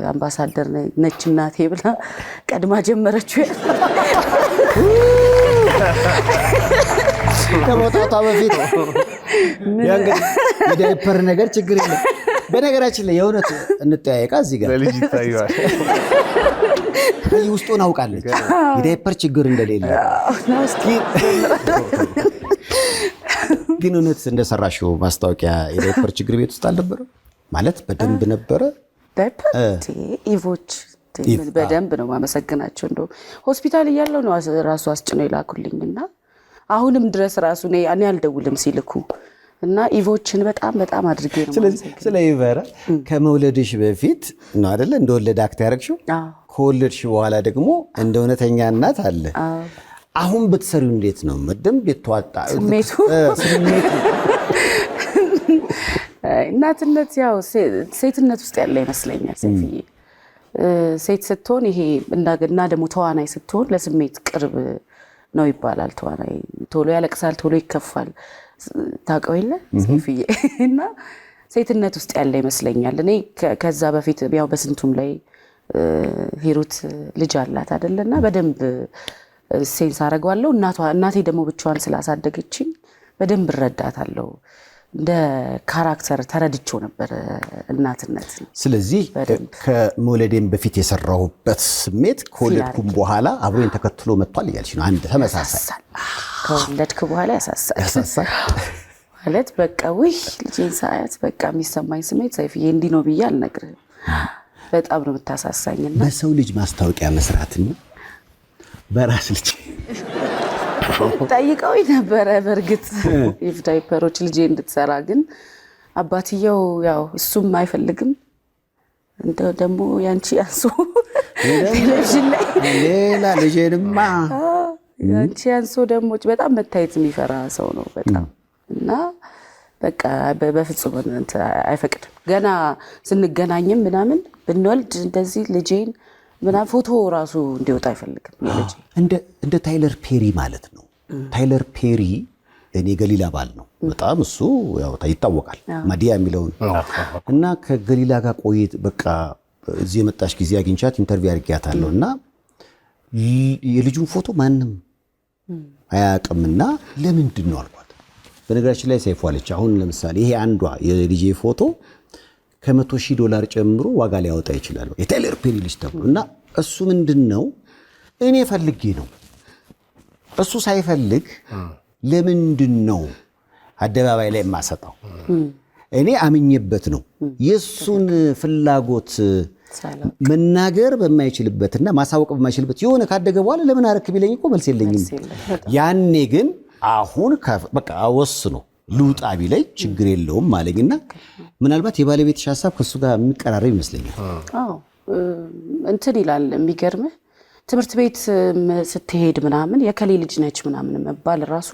አምባሳደር ነች እናቴ ብላ ቀድማ ጀመረችው። ከመውጣቷ በፊት የዳይፐር ነገር ችግር የለም። በነገራችን ላይ የእውነት እንጠያየቃ እዚህ ጋር ለልጅ ይታየዋል። ውስጡን አውቃለች የዳይፐር ችግር እንደሌለ። ግን እውነት እንደሰራሽው ማስታወቂያ የዳይፐር ችግር ቤት ውስጥ አልነበረ ማለት በደንብ ነበረ። ዳይፐር ኢቮች በደንብ ነው ማመሰግናቸው። እንደው ሆስፒታል እያለው ነው ራሱ አስጭነው ይላኩልኝና አሁንም ድረስ ራሱ እኔ አልደውልም ሲልኩ እና ኢቮችን በጣም አድርጌ ነው ማመሰግናቸው። ስለ ኢቨራ ከመውለድሽ በፊት ነው አይደለ እንደወለደ አክት ያደረግሽው? ከወለድሽ በኋላ ደግሞ እንደ እውነተኛ እናት አለ። አሁን ብትሰሪው እንዴት ነው መደም የተዋጣ ስሜቱ? እናትነት ያው ሴትነት ውስጥ ያለ ይመስለኛል። ሴትዬ ሴት ስትሆን ይሄ እና ደግሞ ተዋናይ ስትሆን ለስሜት ቅርብ ነው ይባላል። ተዋናይ ቶሎ ያለቅሳል፣ ቶሎ ይከፋል። ታውቀው የለ ሴትዬ እና ሴትነት ውስጥ ያለ ይመስለኛል። እኔ ከዛ በፊት ያው በስንቱም ላይ ሂሩት ልጅ አላት አይደለና በደንብ ሴንስ አደርገዋለሁ። እናቴ ደግሞ ብቻዋን ስላሳደገችኝ በደንብ እረዳታለሁ። እንደ ካራክተር ተረድቼው ነበር እናትነት። ስለዚህ ከመውለዴም በፊት የሰራሁበት ስሜት ከወለድኩም በኋላ አብሮኝ ተከትሎ መጥቷል እያልሽ ነው? አንድ ተመሳሳይ ከወለድክ በኋላ ያሳሳል ማለት በቃ ውይ ልጄን ሳያት በቃ የሚሰማኝ ስሜት ሰይፍዬ እንዲህ ነው ብዬ አልነግርህም። በጣም ነው የምታሳሳኝና በሰው ልጅ ማስታወቂያ መስራትና በራስ ልጅ ጠይቀው ነበረ። በእርግጥ ኢቭ ዳይፐሮች ልጄ እንድትሰራ ግን አባትየው ያው እሱም አይፈልግም። ደግሞ ያንቺ ያንሱ ቴሌቪዥን ላይ ሌላ ልጄንማ ያንቺ ያንሱ ደግሞ በጣም መታየት የሚፈራ ሰው ነው በጣም እና በቃ በፍጹም አይፈቅድም። ገና ስንገናኝም ምናምን ብንወልድ እንደዚህ ልጄን ምናምን ፎቶ ራሱ እንዲወጣ አይፈልግም። ልጄ እንደ ታይለር ፔሪ ማለት ነው። ታይለር ፔሪ እኔ ገሊላ ባል ነው በጣም እሱ ያው ይታወቃል ማዲያ የሚለውን እና ከገሊላ ጋር ቆይት በቃ እዚህ የመጣሽ ጊዜ አግኝቻት ኢንተርቪው አድርጊያታለሁ እና የልጁን ፎቶ ማንም አያውቅምና ለምንድን ነው አልኳት። በነገራችን ላይ ሰይፉ አለች አሁን ለምሳሌ ይሄ አንዷ የልጄ ፎቶ ከ$100,000 ጨምሮ ዋጋ ሊያወጣ ይችላል የታይለር ፔሪ ልጅ ተብሎ እና እሱ ምንድነው እኔ ፈልጌ ነው እሱ ሳይፈልግ ለምንድነው አደባባይ ላይ የማሰጣው እኔ አምኜበት ነው የሱን ፍላጎት መናገር በማይችልበትና ማሳወቅ በማይችልበት የሆነ ካደገ በኋላ ለምን አረክ ቢለኝ እኮ መልስ የለኝም ያኔ ግን አሁን በቃ ወስኖ ልውጣ ቢለኝ ችግር የለውም ማለኝና ምናልባት የባለቤትሽ ሐሳብ ከሱ ጋር የሚቀራረብ ይመስለኛል አዎ እንትን ይላል የሚገርምህ ትምህርት ቤት ስትሄድ ምናምን የከሌ ልጅ ነች ምናምን መባል ራሱ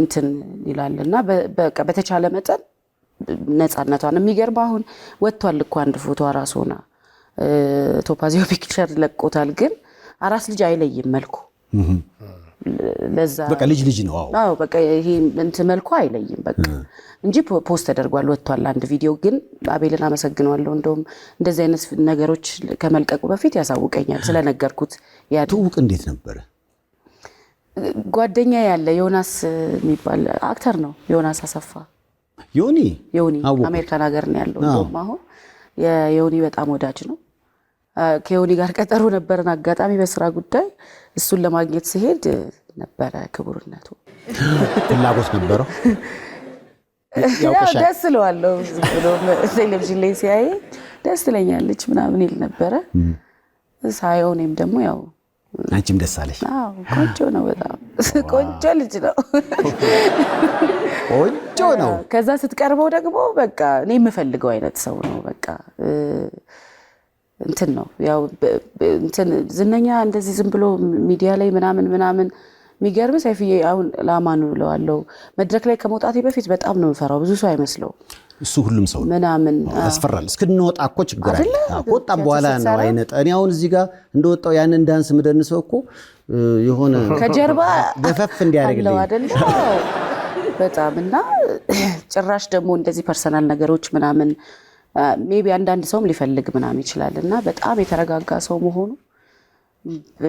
እንትን ይላልና በቃ በተቻለ መጠን ነፃነቷን የሚገርም አሁን ወጥቷል እኮ አንድ ፎቶ ራስሆና ቶፓዚዮ ፒክቸር ለቆታል ግን አራስ ልጅ አይለይም መልኩ ለዛ በቃ ልጅ ነው አዎ በቃ ይሄ እንትን መልኩ አይለይም በቃ እንጂ ፖስት ተደርጓል ወጥቷል አንድ ቪዲዮ ግን አቤልን አመሰግናለሁ እንደውም እንደዚህ አይነት ነገሮች ከመልቀቁ በፊት ያሳውቀኛል ስለነገርኩት ትውውቅ እንዴት ነበር ጓደኛ ያለ ዮናስ የሚባል አክተር ነው ዮናስ አሰፋ ዮኒ አሜሪካን ሀገር ነው ያለው እንደውም አሁን የዮኒ በጣም ወዳጅ ነው ከዮኒ ጋር ቀጠሮ ነበርን አጋጣሚ በስራ ጉዳይ እሱን ለማግኘት ሲሄድ ነበረ ክቡርነቱ ፍላጎት ነበረው ያው ደስ ለዋለው ብሎ ቴሌቪዥን ላይ ሲያይ ደስ ትለኛለች ምናምን ይል ነበረ ሳይሆንም ደግሞ ያው አንቺም ደስ አለሽ አዎ ቆንጆ ነው በጣም ቆንጆ ልጅ ነው ቆንጆ ነው ከዛ ስትቀርበው ደግሞ በቃ እኔ የምፈልገው አይነት ሰው ነው በቃ እንትን ነው ያው እንትን ዝነኛ እንደዚህ ዝም ብሎ ሚዲያ ላይ ምናምን የሚገርም ሰይፍዬ አሁን ላማኑ ለዋለው መድረክ ላይ ከመውጣቴ በፊት በጣም ነው የምፈራው ብዙ ሰው አይመስለው እሱ ሁሉም ሰው ምናምን ያስፈራል እስክንወጣ እኮ ችግር አለ ወጣም በኋላ ነው አይነት እኔ አሁን እዚህ ጋር እንደወጣው ያንን ዳንስ ምደንሰው እኮ የሆነ ከጀርባ ገፈፍ እንዲያደርግልኝ አይደል በጣም እና ጭራሽ ደግሞ እንደዚህ ፐርሰናል ነገሮች ምናምን ሜቢ አንዳንድ ሰውም ሊፈልግ ምናምን ይችላልና በጣም የተረጋጋ ሰው መሆኑ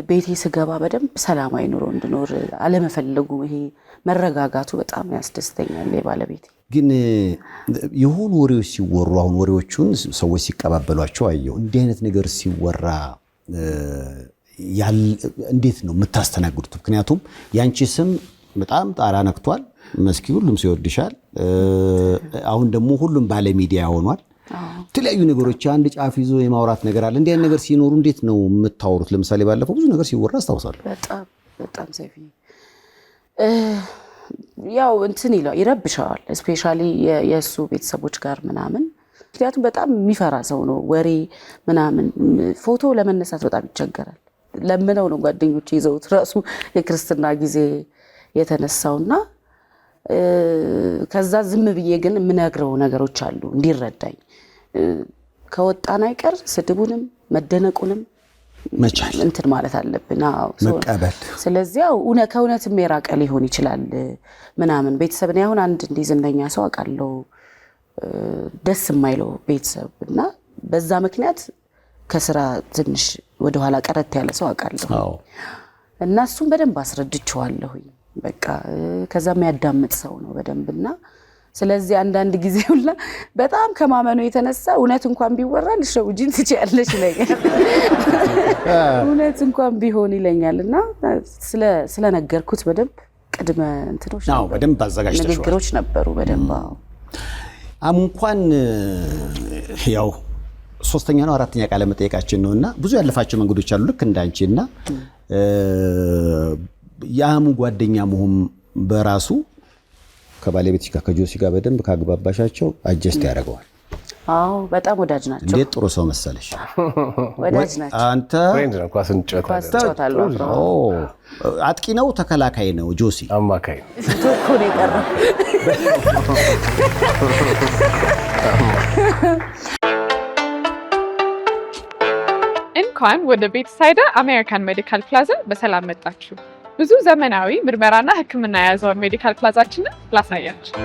ቤቴ ስገባ በደንብ ሰላማዊ ኑሮ እንድኖር አለመፈለጉ ይሄ መረጋጋቱ በጣም ያስደስተኛል የባለቤቴ ግን የሆኑ ወሬዎች ሲወሩ አሁን ወሬዎቹን ሰዎች ሲቀባበሏቸው አየው እንዲህ አይነት ነገር ሲወራ እንዴት ነው የምታስተናግዱት ምክንያቱም ያንቺ ስም በጣም ጣራ ነክቷል መስኪ ሁሉም ሲወድሻል አሁን ደግሞ ሁሉም ባለ ሚዲያ ሆኗል ተለያዩ ነገሮች አንድ ጫፍ ይዞ የማውራት ነገር አለ እንዲህ አይነት ነገር ሲኖሩ እንዴት ነው የምታወሩት ለምሳሌ ባለፈው ብዙ ነገር ሲወራ አስታውሳለሁ በጣም ሰፊ ያው እንትን ይረብሻል ስፔሻሊ የሱ ቤተሰቦች ጋር ምናምን ምክንያቱም በጣም የሚፈራ ሰው ነው ወሬ ምናምን ፎቶ ለመነሳት በጣም ይቸገራል ለምነው ነው ጓደኞቼ ይዘውት ራሱ የክርስትና ጊዜ የተነሳውና ከዛ ዝም ብዬ ግን የምነግረው ነገሮች አሉ እንዲረዳኝ ከወጣን አይቀር ስድቡንም መደነቁንም መቻል እንትን ማለት አለብን መቀበል ስለዚህ ከእውነትም የራቀ ሊሆን ይችላል ምናምን ቤተሰብ ነው አሁን አንድ እንዲህ ዝነኛ ሰው አውቃለሁ ደስ የማይለው ቤተሰብ እና በዛ ምክንያት ከስራ ትንሽ ወደኋላ ቀረት ያለ ሰው አውቃለሁ እና እሱን በደንብ አስረድቼዋለሁኝ በቃ ከዛም ያዳምጥ ሰው ነው በደንብና ስለዚህ አንዳንድ ጊዜ ሁላ በጣም ከማመኑ የተነሳ እውነት እንኳን ቢወራ ልሽውጂን ትችያለሽ ይለኛል እውነት እንኳን ቢሆን ይለኛልና ስለነገርኩት በደንብ ቅድመ እንትኖች ነው በደንብ አዘጋጅተሽዋል ንግግሮች ነበሩ በደንብ እንኳን ያው ሶስተኛ ነው አራተኛ ቃለ መጠየቃችን ነውና ብዙ ያለፋቸው መንገዶች አሉ ልክ እንዳንቺና ያሙ ጓደኛ መሆን በራሱ ከባለቤትሽ ጋር ከጆሲ ጋር በደንብ ካግባባሻቸው አጀስት ያደርገዋል በጣም ወዳጅ ናቸው እንዴት ጥሩ ሰው መሰለሽ ወዳጅ ናቸው አንተ ፍሬንድ ነው ኳስ እንጫወታለን አጥቂ ነው ተከላካይ ነው ጆሲ አማካይ ቶኮ ነው የቀረው እንኳን ወደ ቤትሳይዳ አሜሪካን ሜዲካል ፕላዛ በሰላም መጣችሁ ብዙ ዘመናዊ ምርመራና ህክምና የያዘውን ሜዲካል ፕላዛችንን ላሳያችሁ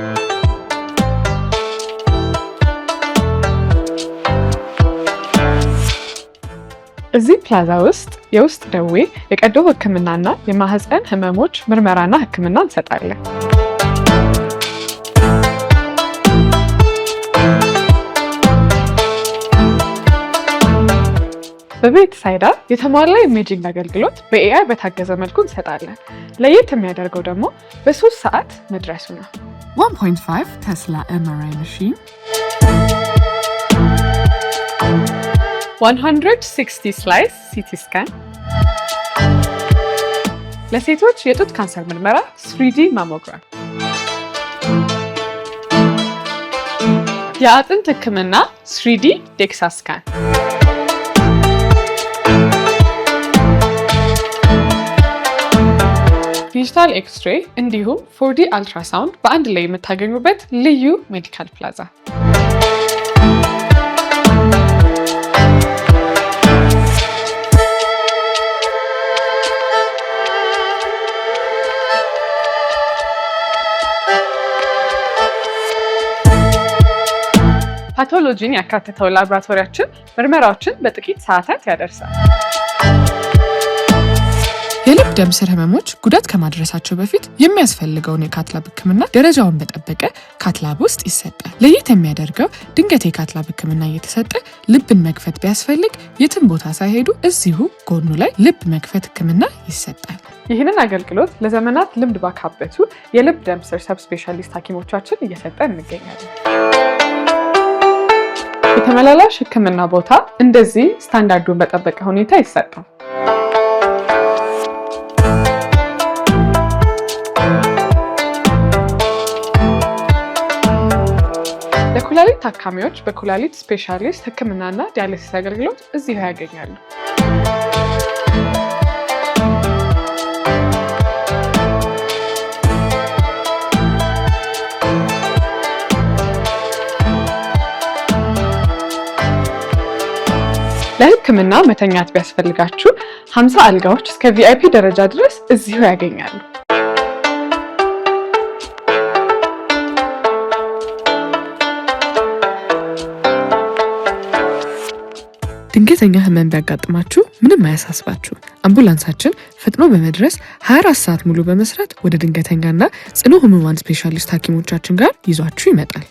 እዚህ ፕላዛ ውስጥ የውስጥ ደዌ የቀዶ ህክምናና የማህፀን ህመሞች ምርመራና ህክምና እንሰጣለን በቤትሳይዳ የተሟላ ኢሜጂንግ አገልግሎት በኤአይ በታገዘ መልኩ እንሰጣለን። ለየት የሚያደርገው ደግሞ በ3 ሰዓት መድረሱ ነው። 1.5 Tesla MRI machine, 160 ስላይስ ሲቲ ስካን፣ ለሴቶች የጡት ካንሰር ምርመራ 3D ማሞግራም፣ የአጥንት ህክምና 3D ዴክሳ ስካን፣ ዲጂታል ኤክስሬይ እንዲሁም 4D አልትራሳውንድ በአንድ ላይ የምታገኙበት ልዩ ሜዲካል ፕላዛ። ፓቶሎጂን ያካተተው ላቦራቶሪያችን ምርመራዎችን በጥቂት ሰዓታት ያደርሳል። የልብ ደም ስር ህመሞች ጉዳት ከማድረሳቸው በፊት የሚያስፈልገውን የካትላብ ህክምና ደረጃውን በጠበቀ ካትላብ ውስጥ ይሰጣል። ለየት የሚያደርገው ድንገት የካትላብ ህክምና እየተሰጠ ልብን መክፈት ቢያስፈልግ የትም ቦታ ሳይሄዱ እዚሁ ጎኑ ላይ ልብ መክፈት ህክምና ይሰጣል። ይህንን አገልግሎት ለዘመናት ልምድ ባካበቱ የልብ ደም ስር ሰብ ስፔሻሊስት ሐኪሞቻችን እየሰጠን እንገኛለን። የተመላላሽ ህክምና ቦታ እንደዚህ ስታንዳርዱን በጠበቀ ሁኔታ ይሰጣል። ለኩላሊት ታካሚዎች በኩላሊት ስፔሻሊስት ህክምናና ዲያሊሲስ አገልግሎት እዚሁ ያገኛሉ። ለህክምና መተኛት ቢያስፈልጋችሁ 50 አልጋዎች እስከ ቪአይፒ ደረጃ ድረስ እዚሁ ያገኛሉ። ድንገተኛ ህመም ቢያጋጥማችሁ ምንም አያሳስባችሁ። አምቡላንሳችን ፈጥኖ በመድረስ 24 ሰዓት ሙሉ በመስራት ወደ ድንገተኛና ጽኑ ህሙማን ስፔሻሊስት ሐኪሞቻችን ጋር ይዟችሁ ይመጣል።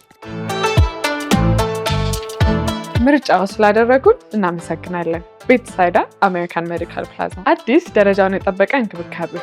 ምርጫው ስላደረጉን እናመሰግናለን። ቤትሳይዳ አሜሪካን ሜዲካል ፕላዛ፣ አዲስ ደረጃውን የጠበቀ እንክብካቤ።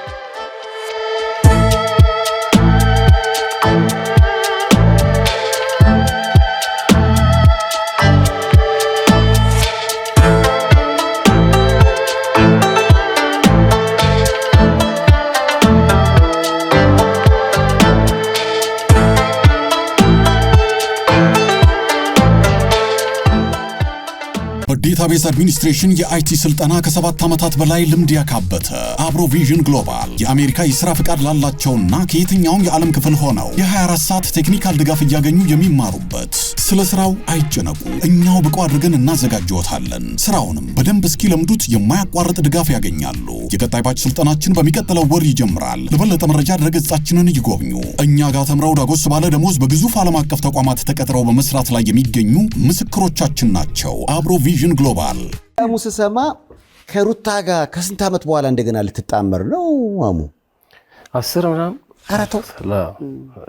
በዴታቤዝ አድሚኒስትሬሽን የአይቲ ስልጠና ከ7 ዓመታት በላይ ልምድ ያካበተ አብሮ ቪዥን ግሎባል የአሜሪካ የሥራ ፍቃድ ላላቸውና ከየትኛውም የዓለም ክፍል ሆነው የ24 ሰዓት ቴክኒካል ድጋፍ እያገኙ የሚማሩበት። ስለ ሥራው አይጨነቁ፣ እኛው ብቁ አድርገን እናዘጋጅዎታለን። ሥራውንም በደንብ እስኪለምዱት የማያቋርጥ ድጋፍ ያገኛሉ። የቀጣይ ባች ስልጠናችን በሚቀጥለው ወር ይጀምራል። ለበለጠ መረጃ ድረገጻችንን ይጎብኙ። እኛ ጋር ተምረው ዳጎስ ባለ ደሞዝ በግዙፍ ዓለም አቀፍ ተቋማት ተቀጥረው በመስራት ላይ የሚገኙ ምስክሮቻችን ናቸው። አብሮ ቪዥን ግሎባል። አሙ ስሰማ ከሩታ ጋር ከስንት ዓመት በኋላ እንደገና ልትጣመር ነው? አሙ 10 ምናምን አራተው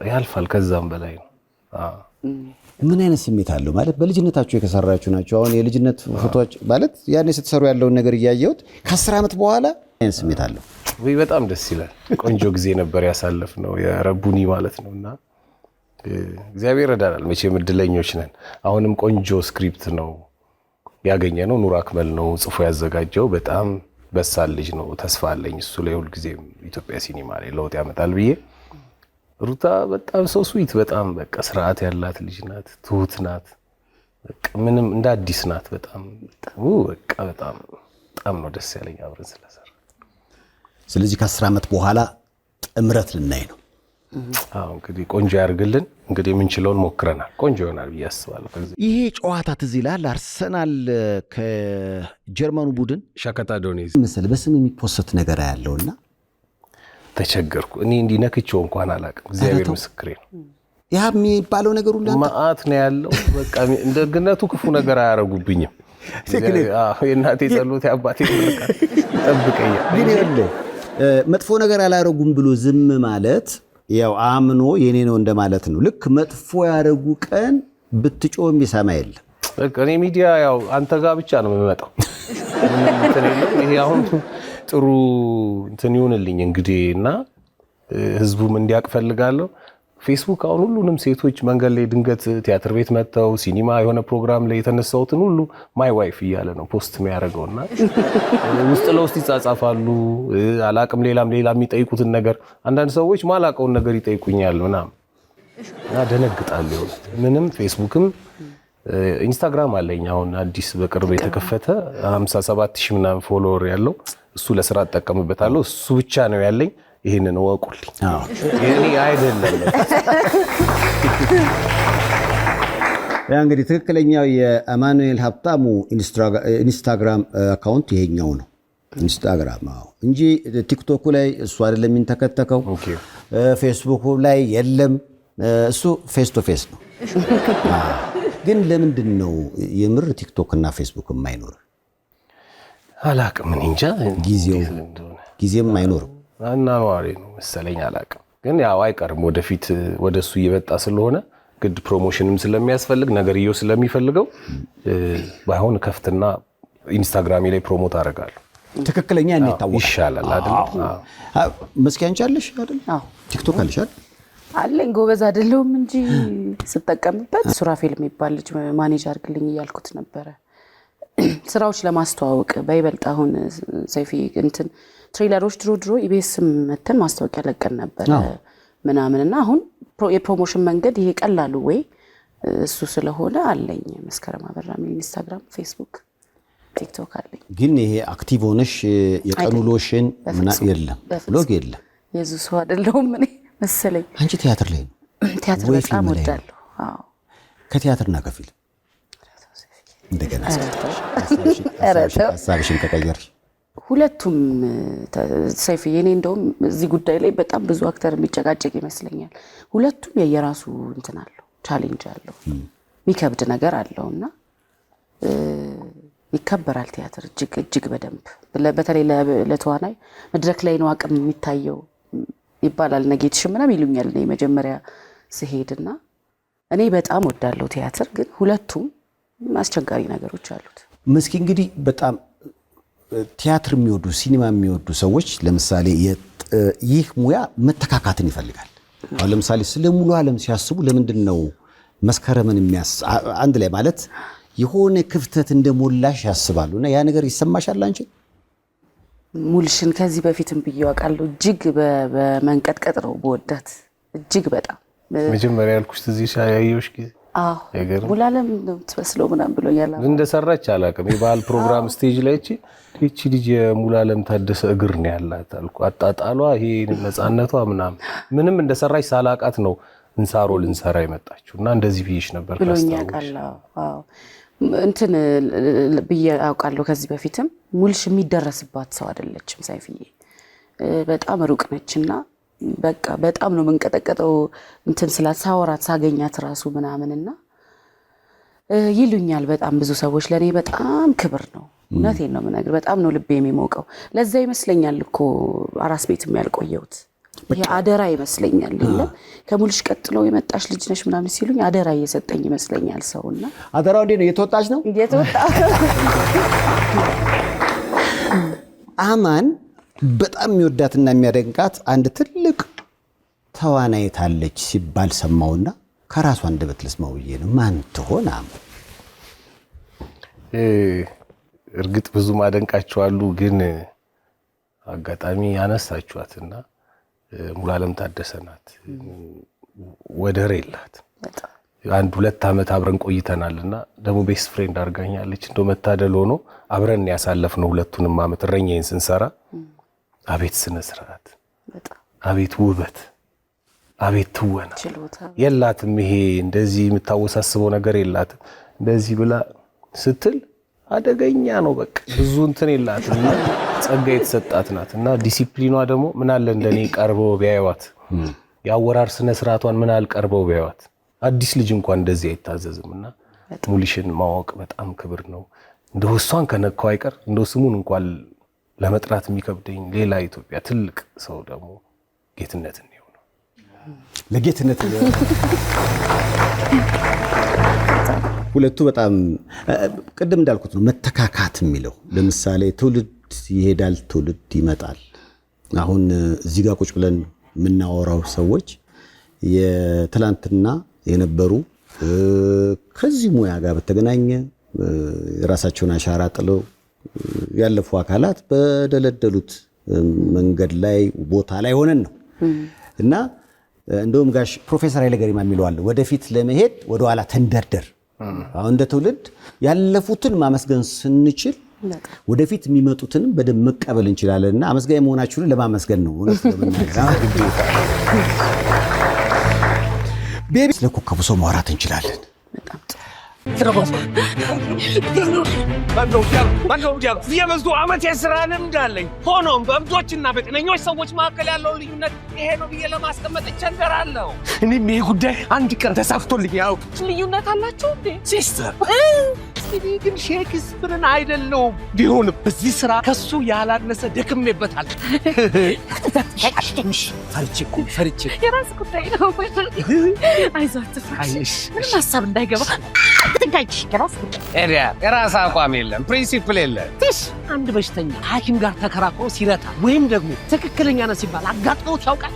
ያልፋል፣ ከዛም በላይ ነው። ምን አይነት ስሜት አለው ማለት በልጅነታችሁ የተሰራችሁ ናቸው። አሁን የልጅነት ፎቶዎች ማለት ያኔ ስትሰሩ ያለውን ነገር እያየሁት ከ10 ዓመት በኋላ አይነት ስሜት አለው ወይ? በጣም ደስ ይላል። ቆንጆ ጊዜ ነበር ያሳለፍነው የረቡኒ ማለት ነውና እግዚአብሔር ረዳናል። መቼም እድለኞች ነን። አሁንም ቆንጆ ስክሪፕት ነው ያገኘነው። ኑር አክመል ነው ጽፎ ያዘጋጀው። በጣም በሳል ልጅ ነው። ተስፋ አለኝ እሱ ላይ ሁልጊዜም ኢትዮጵያ ሲኒማ ላይ ለውጥ ያመጣል ብዬ። ሩታ በጣም ሰው ስዊት፣ በጣም በቃ ስርዓት ያላት ልጅ ናት። ትሁት ናት። በቃ ምንም እንደ አዲስ ናት። በጣም በቃ በጣም ነው ደስ ያለኝ አብረን ስለሰራ። ስለዚህ ከ10 ዓመት በኋላ ጥምረት ልናይ ነው። አዎ እንግዲህ ቆንጆ ያርግልን። እንግዲህ የምንችለውን ሞክረናል። ቆንጆ ይሆናል ብዬ አስባለሁ። ይሄ ጨዋታ ትዝ ይላል። አርሰናል ከጀርመኑ ቡድን ሻክታር ዶኔትስክ ምስል በስም የሚፖስት ነገር ያለውና ተቸገርኩ። እኔ እንዲህ ነክቼው እንኳን አላውቅም። እግዚአብሔር ምስክሬ ነው። ያ የሚባለው ነገር ሁሉ ማአት ነው ያለው። በቃ እንደግነቱ ክፉ ነገር አያረጉብኝም። የእናቴ ጸሎት የአባቴ በረከት ጠብቀኝ። ግን መጥፎ ነገር አላረጉም ብሎ ዝም ማለት ያው አምኖ የኔ ነው እንደማለት ነው። ልክ መጥፎ ያረጉ ቀን ብትጮም ይሰማ የለም። በቃ እኔ ሚዲያ ያው አንተ ጋር ብቻ ነው የምመጣው። ይሄ አሁን ጥሩ እንትን ይሁንልኝ እንግዲህ እና ህዝቡም እንዲያውቅ ፈልጋለሁ። ፌስቡክ አሁን ሁሉንም ሴቶች መንገድ ላይ ድንገት ቲያትር ቤት መጥተው ሲኒማ የሆነ ፕሮግራም ላይ የተነሳሁትን ሁሉ ማይ ዋይፍ እያለ ነው ፖስት የሚያደርገውና ውስጥ ለውስጥ ይጻጻፋሉ። አላቅም ሌላ የሚጠይቁትን ነገር አንዳንድ ሰዎች ማላቀውን ነገር ይጠይቁኛል ምናምን እና ደነግጣለሁ። ምንም ፌስቡክም ኢንስታግራም አለኝ አሁን አዲስ በቅርብ የተከፈተ 57000 ምናምን ፎሎወር ያለው እሱ ለስራ እጠቀምበታለሁ። እሱ ብቻ ነው ያለኝ። ይሄንን ወቁልኝ። የኔ አይደለም። ያ እንግዲህ ትክክለኛው የአማኑኤል ሀብታሙ ኢንስታግራም አካውንት ይሄኛው ነው። ኢንስታግራም እንጂ ቲክቶክ ላይ እሱ አይደለም የሚንተከተከው። ፌስቡክ ላይ የለም። እሱ ፌስ ቱ ፌስ ነው። ግን ለምንድን ነው የምር ቲክቶክ እና ፌስቡክ የማይኖር? አላቅም እንጃ። ጊዜም አይኖርም እና ነዋሪ ነው መሰለኝ አላቅም። ግን ያው አይቀርም ወደፊት ወደሱ እየመጣ ስለሆነ ግድ ፕሮሞሽንም ስለሚያስፈልግ ነገርየው ስለሚፈልገው ባይሆን ከፍትና ኢንስታግራም ላይ ፕሮሞት አደርጋለሁ። ትክክለኛ እንታወቅ ይሻላል አይደል? መስኪ አንቺ አለሽ አይደል? ቲክቶክ አለሽ አይደል? አለኝ። ጎበዝ አይደለሁም እንጂ ስጠቀምበት ሱራፌል የሚባል ልጅ ማኔጅ አድርግልኝ እያልኩት ነበረ ስራዎች ለማስተዋወቅ በይበልጥ። አሁን ሰይፊ እንትን ትሬለሮች ድሮ ኢቢኤስም መተን ማስታወቂያ ለቀን ነበር ምናምንና አሁን የፕሮሞሽን መንገድ ይሄ ቀላሉ ወይ እሱ ስለሆነ አለኝ። መስከረም አበራ የሚል ኢንስታግራም፣ ፌስቡክ፣ ቲክቶክ አለኝ። ግን ይሄ አክቲቭ ሆነሽ የቀኑ ሎሽን የለም ብሎግ የለም። የዙ ሰው አይደለሁም እኔ መሰለኝ። አንቺ ቲያትር ላይ ነው? ቲያትር በጣም ወዳለሁ። አዎ ከቲያትርና ከፊልም እንደገና ሀሳብሽን ከቀየርሽ ሁለቱም ሰይፍ የኔ እንደውም እዚህ ጉዳይ ላይ በጣም ብዙ አክተር የሚጨቃጨቅ ይመስለኛል። ሁለቱም የየራሱ እንትን አለው፣ ቻሌንጅ አለው፣ የሚከብድ ነገር አለውና ይከበራል ቲያትር እጅግ በደንብ በተለይ ለተዋናይ መድረክ ላይ ነው አቅም የሚታየው ይባላል። ነጌትሽ ምናምን ይሉኛል እኔ መጀመሪያ ስሄድና እኔ በጣም ወዳለሁ ቲያትር፣ ግን ሁለቱም አስቸጋሪ ነገሮች አሉት። መስኪ እንግዲህ በጣም ቲያትር የሚወዱ ሲኒማ የሚወዱ ሰዎች ለምሳሌ ይህ ሙያ መተካካትን ይፈልጋል። አሁን ለምሳሌ ስለ ሙሉ ዓለም ሲያስቡ ለምንድን ነው መስከረምን አንድ ላይ ማለት የሆነ ክፍተት እንደሞላሽ ያስባሉ እና ያ ነገር ይሰማሻል አንቺ? ሙልሽን ከዚህ በፊትም ብዬ አውቃለሁ። እጅግ በመንቀጥቀጥ ነው በወዳት እጅግ በጣም መጀመሪያ ያልኩሽ እዚህ ያየሁሽ ጊዜ ሙሉ ዓለም ትመስለው ምናምን ብሎኛል። እንደሰራች አላውቅም። የባህል ፕሮግራም ስቴጅ ላይ እቺ ልጅ የሙሉ ዓለም ታደሰ እግር ነው ያላት አልኩ። አጣጣሏ ይሄ ነፃነቷ ምንም እንደሰራች ሳላውቃት ነው እንሳሮ ልንሰራ የመጣችው እና እንደዚህ ብዬሽ ነበር ብሎኛል። አዎ እንትን ብዬ አውቃለሁ። ከዚህ በፊትም ሙልሽ የሚደረስባት ሰው አይደለችም ሳይፍዬ፣ በጣም ሩቅ ነችና በቃ በጣም ነው መንቀጠቀጠው እንትን ስላት ሳወራት ሳገኛት ራሱ ምናምንና ይሉኛል በጣም ብዙ ሰዎች። ለኔ በጣም ክብር ነው። እውነቴን ነው የምነግር። በጣም ነው ልቤ የሚሞቀው። ለዛ ይመስለኛል እኮ አራስ ቤት የሚያልቆየውት ይሄ አደራ ይመስለኛል። ከሙልሽ ቀጥሎ የመጣሽ ልጅ ነሽ ምናምን ሲሉኝ አደራ እየሰጠኝ ይመስለኛል ሰውና። አደራው እንዴ ነው እየተወጣች ነው እየተወጣ አማን በጣም የሚወዳትና የሚያደንቃት አንድ ትልቅ ተዋናይት አለች ሲባል ሰማውና ከራሷ አንደበት ልስማው ብዬ ነው። ማን ትሆን? እርግጥ ብዙ ማደንቃቸዋሉ፣ ግን አጋጣሚ ያነሳችኋትና ሙሉ ዓለም ታደሰ ናት። ወደር የላት። አንድ 2 ዓመት አብረን ቆይተናልና ደግሞ ቤስት ፍሬንድ አድርጋኛለች። እንደው መታደል ሆኖ አብረን ያሳለፍነው 2ቱንም ዓመት እረኛዬን ስንሰራ አቤት ስነ ስርዓት፣ አቤት ውበት፣ አቤት ትወና የላትም። ይሄ እንደዚህ የምታወሳስበው ነገር የላትም። እንደዚህ ብላ ስትል አደገኛ ነው። በቃ ብዙ እንትን የላትም። ጸጋ የተሰጣት ናት እና ዲሲፕሊኗ ደግሞ ምን አለ እንደኔ ቀርበው ቢያዩዋት፣ ያወራር ስነ ስርዓቷን ምን አለ ቀርበው ቢያዩዋት። አዲስ ልጅ እንኳን እንደዚህ አይታዘዝምና ሙልሽን ማወቅ በጣም ክብር ነው። እንደው እሷን ከነካው አይቀር እንደው ስሙን እንኳን ለመጥራት የሚከብደኝ ሌላ ኢትዮጵያ ትልቅ ሰው ደግሞ ጌትነት ነው። ለጌትነት ሁለቱ በጣም ቅድም እንዳልኩት ነው መተካካት የሚለው። ለምሳሌ ትውልድ ይሄዳል፣ ትውልድ ይመጣል። አሁን እዚህ ጋር ቁጭ ብለን የምናወራው ሰዎች የትላንትና የነበሩ ከዚህ ሙያ ጋር በተገናኘ የራሳቸውን አሻራ ጥለው ያለፉ አካላት በደለደሉት መንገድ ላይ ቦታ ላይ ሆነን ነው እና እንደውም ጋሽ ፕሮፌሰር ኃይለ ገሪማ የሚለዋል ወደፊት ለመሄድ ወደኋላ ተንደርደር። አሁን እንደ ትውልድ ያለፉትን ማመስገን ስንችል ወደፊት የሚመጡትን በደንብ መቀበል እንችላለንና አመስጋኝ መሆናችሁን ለማመስገን ነው። ቤቢ ስለ ኮከቡ ሰው ማውራት እንችላለን። የብዙ ዓመት የሥራ ልምድ አለኝ። ሆኖም በእብዶችና በጤነኞች ሰዎች መካከል ያለው ልዩነት ይሄ ነው ብዬ ለማስቀመጥ እቸገራለሁ። እኔም ይሄ ጉዳይ አንድ ቀን ተሳክቶልኝ ያውቅ። ልዩነት አላቸው እንዴ ሲስተር? እኔ ግን ሼክስፒርን አይደለሁም። ቢሆንም በዚህ ሥራ ከሱ ያላነሰ ደክሜበታል። ፈርቼ የራስ ጉዳይ ነው። አይዞህ አትፍራ፣ ምንም ሀሳብ እንዳይገባ። የራስ አቋም የለም፣ ፕሪንሲፕል የለም። አንድ በሽተኛ ሐኪም ጋር ተከራክሮ ሲረታ ወይም ደግሞ ትክክለኛ ነው ሲባል አጋጥሞት ያውቃል?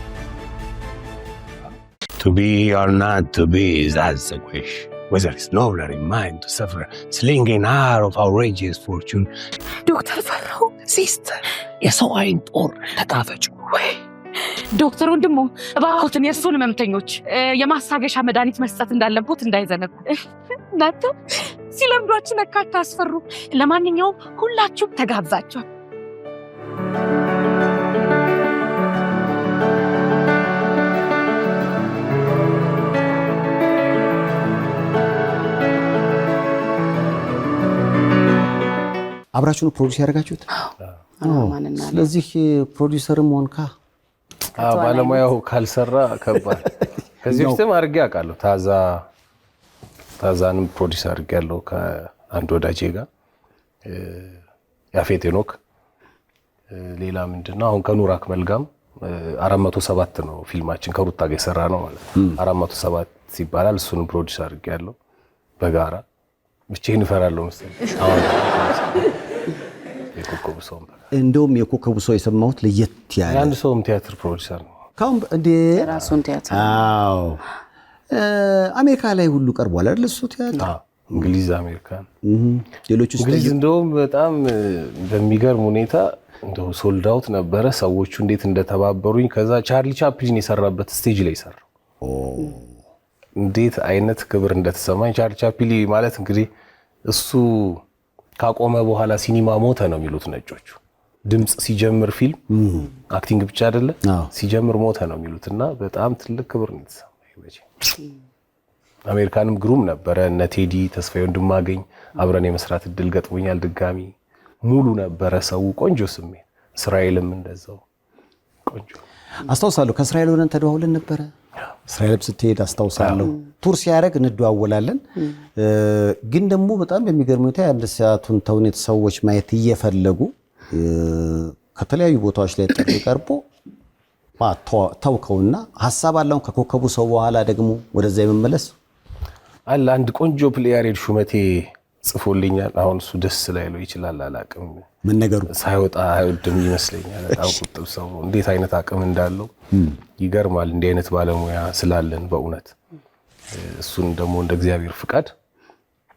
To be or not to be, that's the question. Whether it's nobler in mind to suffer slinging arrow of outrageous fortune. ዶክተር ፈራው ሲስተር፣ የሰው አይን ጦር ተጣፈጭ ወይ ዶክተር ወንድሙ እባክዎትን የእሱን ህመምተኞች የማሳገሻ መድኃኒት መስጠት እንዳለቦት እንዳይዘነጉ። እናንተ ሲለምዷችሁ ነካ አታስፈሩ። ለማንኛውም ሁላችሁም ተጋብዛችኋል። አብራችሁን ፕሮዲዩስ ያደርጋችሁት? ስለዚህ ፕሮዲዩሰርም ሆንካ ባለሙያው ካልሰራ ከባድ። ከዚህ በፊትም አድርጌ አውቃለሁ። ታዛንም ፕሮዲዩስ አድርጌያለሁ ከአንድ ወዳጄ ጋር ያፌት ሄኖክ። ሌላ ምንድነው አሁን ከኑር አክመል ጋርም 407 ነው ፊልማችን ከሩታ ጋር የሰራ ነው ማለት ነው። 407 ይባላል። እሱንም ፕሮዲዩስ አድርጌያለሁ በጋራ። ብቻዬን እፈራለሁ መሰለኝ አሁን የኮከቡ ሰው እንደውም የኮከቡ ሰው የሰማሁት ለየት ያለ አንድ ሰውም ቲያትር ፕሮዲዩሰር ነው። ካሁን እንደ ራሱን ቲያትር አዎ አሜሪካ ላይ ሁሉ ቀርቧል አይደል? እሱ ቲያትር እንግሊዝ፣ አሜሪካን፣ ሌሎች ውስጥ እንግሊዝ እንደውም በጣም በሚገርም ሁኔታ እንደው ሶልድ አውት ነበረ። ሰዎቹ እንዴት እንደተባበሩኝ። ከዛ ቻርሊ ቻፕሊን የሰራበት ስቴጅ ላይ ሰራው። እንዴት አይነት ክብር እንደተሰማኝ። ቻርሊ ቻፕሊን ማለት እንግዲህ እሱ ካቆመ በኋላ ሲኒማ ሞተ ነው የሚሉት ነጮቹ። ድምጽ ሲጀምር ፊልም አክቲንግ ብቻ አይደለ ሲጀምር ሞተ ነው የሚሉትና በጣም ትልቅ ክብር ነው የተሰማኝ። አሜሪካንም ግሩም ነበረ። እነ ቴዲ ተስፋዬ ወንድማገኝ አብረን የመስራት እድል ገጥሞኛል። ድጋሚ ሙሉ ነበረ ሰው፣ ቆንጆ ስሜት። እስራኤልም እንደዛው ቆንጆ አስታውሳለሁ። ከእስራኤል ሆነን ተደዋውለን ነበረ። እስራኤል ስትሄድ አስታውሳለሁ። ቱር ሲያደርግ እንደዋወላለን። ግን ደግሞ በጣም በሚገርም ሁኔታ የአንድ ሰዓቱን ተውኔት ሰዎች ማየት እየፈለጉ ከተለያዩ ቦታዎች ላይ ጥሪ ቀርቦ ተውከውና ሀሳብ አለው ከኮከቡ ሰው በኋላ ደግሞ ወደዛ የመመለስ አለ። አንድ ቆንጆ ፕሌያሬድ ሹመቴ ጽፎልኛል። አሁን እሱ ደስ ላይለው ይችላል፣ አላቅም። ምን ነገሩ ሳይወጣ አይወድም ይመስለኛል። በጣም ቁጥብ ሰው፣ እንዴት አይነት አቅም እንዳለው ይገርማል። እንዲህ አይነት ባለሙያ ስላለን በእውነት እሱን ደግሞ እንደ እግዚአብሔር ፍቃድ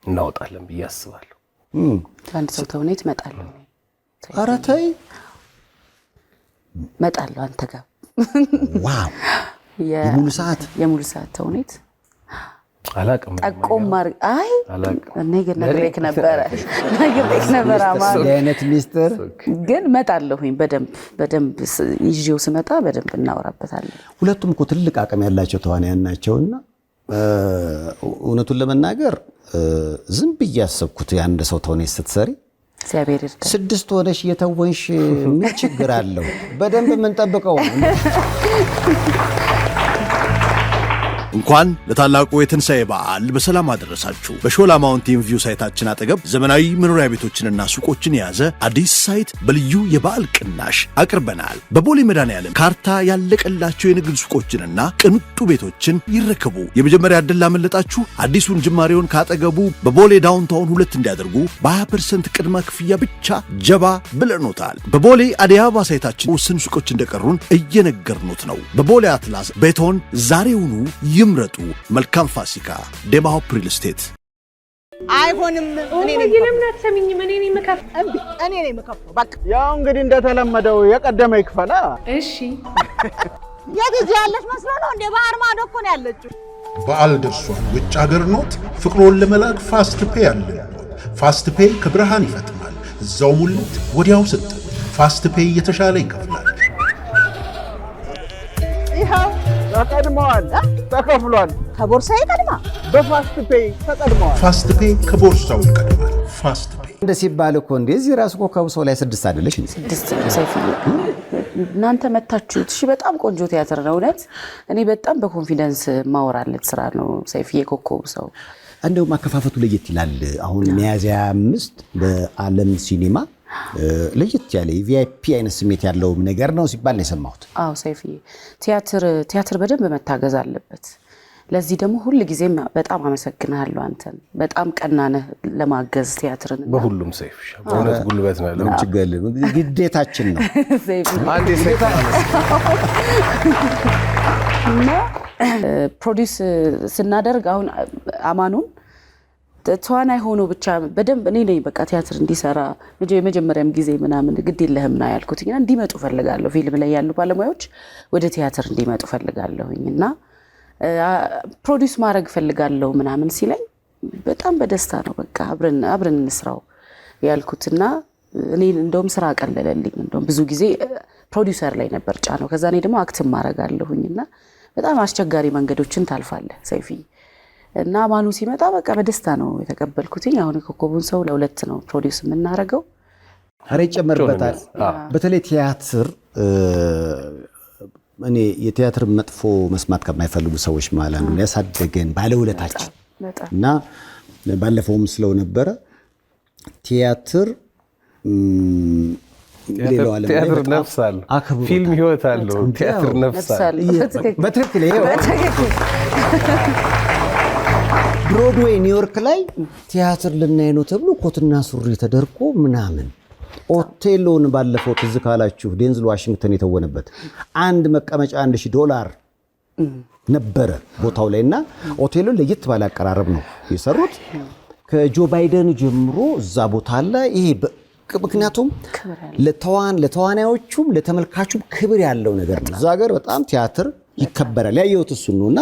እናወጣለን ብዬ አስባለሁ። አንድ ሰው ተውኔት እመጣለሁ። ኧረ ተይ እመጣለሁ አንተ ጋር። ዋው! የሙሉ ሰዓት ተውኔት አላቅም። ጠቆም ማር አይ እኔ ግን ነግሬክ ነበር አማን አይነት ሚስጥር ግን እመጣለሁኝ። በደንብ ይዤው ስመጣ በደንብ እናወራበታለን። ሁለቱም እኮ ትልቅ አቅም ያላቸው ተዋናያን ናቸውና እውነቱን ለመናገር ዝም ብዬ ያሰብኩት የአንድ ሰው ተውኔት ስትሰሪ እግዚአብሔር ይርዳል 6 ሆነሽ እየተወንሽ ምን ችግር አለው? በደንብ የምንጠብቀው እንኳን ለታላቁ የትንሣኤ በዓል በሰላም አደረሳችሁ። በሾላ ማውንቴን ቪው ሳይታችን አጠገብ ዘመናዊ መኖሪያ ቤቶችንና ሱቆችን የያዘ አዲስ ሳይት በልዩ የበዓል ቅናሽ አቅርበናል። በቦሌ መድኃኔዓለም ካርታ ያለቀላቸው የንግድ ሱቆችንና ቅንጡ ቤቶችን ይረከቡ። የመጀመሪያ ዕድል ላመለጣችሁ አዲሱን ጅማሬውን ካጠገቡ በቦሌ ዳውንታውን 2 እንዲያደርጉ በ20% ቅድመ ክፍያ ብቻ ጀባ ብለኖታል። በቦሌ አዲስ አበባ ሳይታችን ውስን ሱቆች እንደቀሩን እየነገርኑት ነው። በቦሌ አትላስ ቤቶን ዛሬውኑ ይምረጡ። መልካም ፋሲካ። ዴማ ሆፕ ሪል ስቴት። አይሆንም። እኔ ነኝ የምከፍለው። በቃ ያው እንግዲህ እንደተለመደው የቀደመ ይክፈላ። እሺ። የት እዚህ ያለች መስሎ ነው እንደ ባህር ማዶ እኮ ነው ያለችው። በዓል ደርሷል። ውጭ ሀገር ኖት? ፍቅሮን ለመላክ ፋስት ፔይ አለ። ፋስት ፔይ ከብርሃን ይፈጥናል። እዛው ሙልት ወዲያው ስጥ። ፋስት ፔይ የተሻለ ይከፍላል። ይኸው ተቀድመዋል፣ ተከፍሏል። ከቦርሳዬ ቀድማ በፋስት ፔይ ተቀድመዋል። ፋስት ፔይ ከቦርሳው ይቀድማል። ፋስት ፔይ እንደ ሲባል እኮ እንደዚህ ራሱ እኮ ከብሶ ላይ 6 አይደለሽ እንዴ? 6 ሰይፍዬ፣ እናንተ መታችሁት። እሺ፣ በጣም ቆንጆ ቲያትር ነው እውነት። እኔ በጣም በኮንፊደንስ ማወራለት ስራ ነው ሰይፍዬ። ኮከቡ ሰው እንደውም አከፋፈቱ ለየት ይላል። አሁን ሚያዝያ 5 በዓለም ሲኒማ ለየት ያለ ቪአይፒ አይነት ስሜት ያለው ነገር ነው ሲባል ነው የሰማሁት። አዎ ሰይፍዬ፣ ቲያትር በደንብ መታገዝ አለበት። ለዚህ ደግሞ ሁል ጊዜም በጣም አመሰግናለሁ አንተን። በጣም ቀና ነህ ለማገዝ ቲያትርን። በሁሉም ሰይፍ በእውነት ጉልበት ነው ያለው። ችግር ግዴታችን ነው። አንዴ ሰይፍ እና ፕሮዲውስ ስናደርግ አሁን አማኑን ተዋናይ ሆኖ ብቻ በደንብ እኔ ነኝ በቃ ቲያትር እንዲሰራ የመጀመሪያም ጊዜ ምናምን ግድ የለህም ና ያልኩት እና እንዲመጡ ፈልጋለሁ። ፊልም ላይ ያሉ ባለሙያዎች ወደ ቲያትር እንዲመጡ ፈልጋለሁኝ እና ፕሮዲውስ ማድረግ ፈልጋለሁ ምናምን ሲለኝ በጣም በደስታ ነው በቃ አብረን እንስራው ያልኩትና እኔ እንደውም ስራ ቀለለልኝ። እንደውም ብዙ ጊዜ ፕሮዲውሰር ላይ ነበር ጫነው። ከዛ እኔ ደግሞ አክትም ማድረጋለሁኝና በጣም አስቸጋሪ መንገዶችን ታልፋለህ ሰይፍዬ። እና ማኑ ሲመጣ በቃ በደስታ ነው የተቀበልኩትኝ። አሁን ኮከቡን ሰው ለ2 ነው ፕሮዲውስ የምናደርገው። ኧረ ይጨመርበታል። በተለይ ቲያትር እኔ የቲያትር መጥፎ መስማት ከማይፈልጉ ሰዎች ማለት ነው ያሳደገን ባለውለታችን እና ባለፈውም ስለው ነበረ ቲያትር ቲያትር ነፍስ አለው፣ ፊልም ህይወት አለው፣ ቲያትር ነፍስ አለው። በትክክል ብሮድዌይ ኒውዮርክ ላይ ቲያትር ልናይ ነው ተብሎ ኮትና ሱሪ ተደርጎ ምናምን ኦቴሎን ባለፈው ትዝ ካላችሁ ዴንዝል ዋሽንግተን የተወነበት አንድ መቀመጫ $1,000 ነበረ ቦታው ላይና ኦቴሎን ለየት ባለ አቀራረብ ነው የሰሩት። ከጆ ባይደን ጀምሮ እዛ ቦታ ላይ ይሄ ምክንያቱም ለተዋናዮቹም ለተመልካቹም ክብር ያለው ነገር ነው። እዛ ሀገር በጣም ቲያትር ይከበራል። ያየሁት እሱን ነውና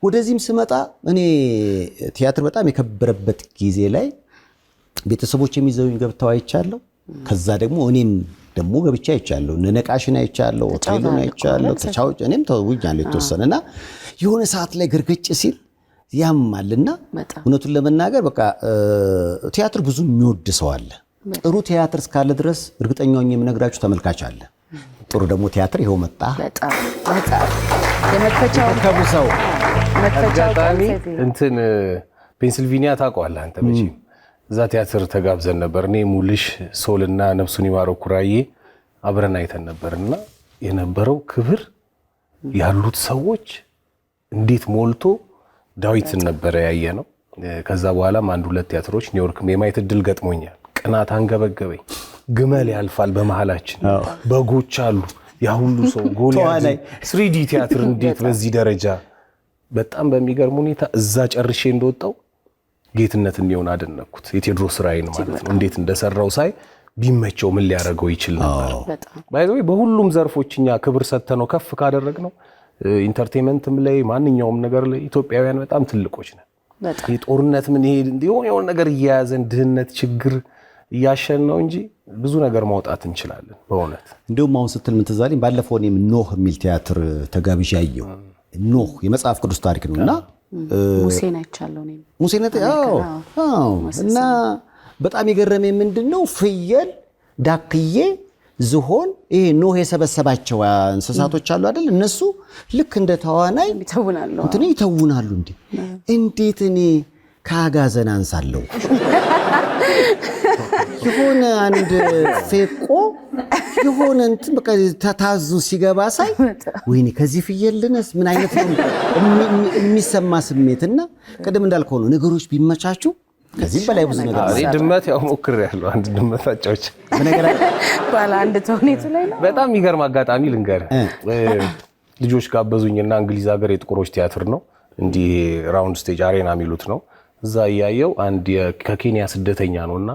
ወደዚህም ስመጣ እኔ ቲያትር በጣም የከበረበት ጊዜ ላይ ቤተሰቦች የሚዘውኝ ገብተው አይቻለሁ። ከዛ ደግሞ እኔም ደግሞ ገብቻ አይቻለሁ። ነነቃሽን አይቻለሁ፣ ኦቴሎን አይቻለሁ፣ ተቻውጭ እኔም ተውኛለሁ የተወሰነና የሆነ ሰዓት ላይ ግርግጭ ሲል ያማልና እውነቱን ለመናገር በቃ ቲያትር ብዙ የሚወድ ሰው አለ። ጥሩ ቲያትር እስካለ ድረስ እርግጠኛው የምነግራችሁ ተመልካች አለ። ጥሩ ደግሞ ቲያትር ይኸው መጣ። በጣም የመክፈቻው ከቡሰው አጋጣሚ እንትን ፔንሲልቬኒያ ታውቀዋለህ አንተ መቼም። እዛ ቲያትር ተጋብዘን ነበር። እኔ ሙልሽ ሶልና ነፍሱን ይማረው ኩራዬ አብረን አይተን ነበርና የነበረው ክብር ያሉት ሰዎች እንዴት ሞልቶ ዳዊትን ነበረ ያየ ነው። ከዛ በኋላም 1-2 ቲያትሮች ኒውዮርክ የማየት እድል ገጥሞኛል። ቅናት አንገበገበኝ። ግመል ያልፋል በመሃላችን፣ በጎች አሉ፣ ያ ሁሉ ሰው ጎልያድ 3D ቲያትር እንዴት በዚህ ደረጃ በጣም በሚገርም ሁኔታ እዛ ጨርሼ እንደወጣው ጌትነት እንዲሆን አደነኩት። የቴዎድሮስ ራይን ማለት ነው እንዴት እንደሰራው ሳይ ቢመቸው ምን ሊያደርገው ይችል ነበር። ባይዘው በሁሉም ዘርፎች እኛ ክብር ሰተነው ከፍ ካደረግነው ኢንተርቴይንመንትም ላይ ማንኛውም ነገር ላይ ኢትዮጵያውያን በጣም ትልቆች ነን። የጦርነት ምን ይሄ የሆነ ነገር እያያዘን ድህነት ችግር እያሸን ነው እንጂ ብዙ ነገር ማውጣት እንችላለን በእውነት። እንደውም አሁን ስትል ምን ትዝ አለኝ፣ ባለፈው እኔም ኖህ የሚል ቲያትር ተጋብዣ ያየው። ኖህ የመጽሐፍ ቅዱስ ታሪክ ነውና ሙሴን አይቻለሁ እኔ ሙሴን እና በጣም የገረመኝ ምንድነው ፍየል ዳክዬ ዝሆን ይሄ ኖህ የሰበሰባቸው እንስሳቶች አሉ አይደል? እነሱ ልክ እንደ ተዋናይ ይተውናሉ። እንዴት እኔ ከአጋዘን አንሳለሁ? የሆነ አንድ ፌቆ የሆነ እንትን በቃ ተታዙ ሲገባ ሳይ ወይኔ ከዚህ ፍየልነስ ምን አይነት ነው የሚሰማ ስሜትና ቅድም እንዳልከው ነው ነገሮች ቢመቻቹ ከዚህ በላይ ብዙ ነገር አይ ድመት ያው ሞክሬያለሁ። አንድ ድመት አጫዎች ባለ አንድ ተውኔቱ ላይ ነው። በጣም የሚገርም አጋጣሚ ልንገርህ። ልጆች ጋበዙኝና እንግሊዝ ሀገር የጥቁሮች ቲያትር ነው እንዲህ ራውንድ ስቴጅ አሬና የሚሉት ነው። እዛ እያየው አንድ ከኬንያ ስደተኛ ነውና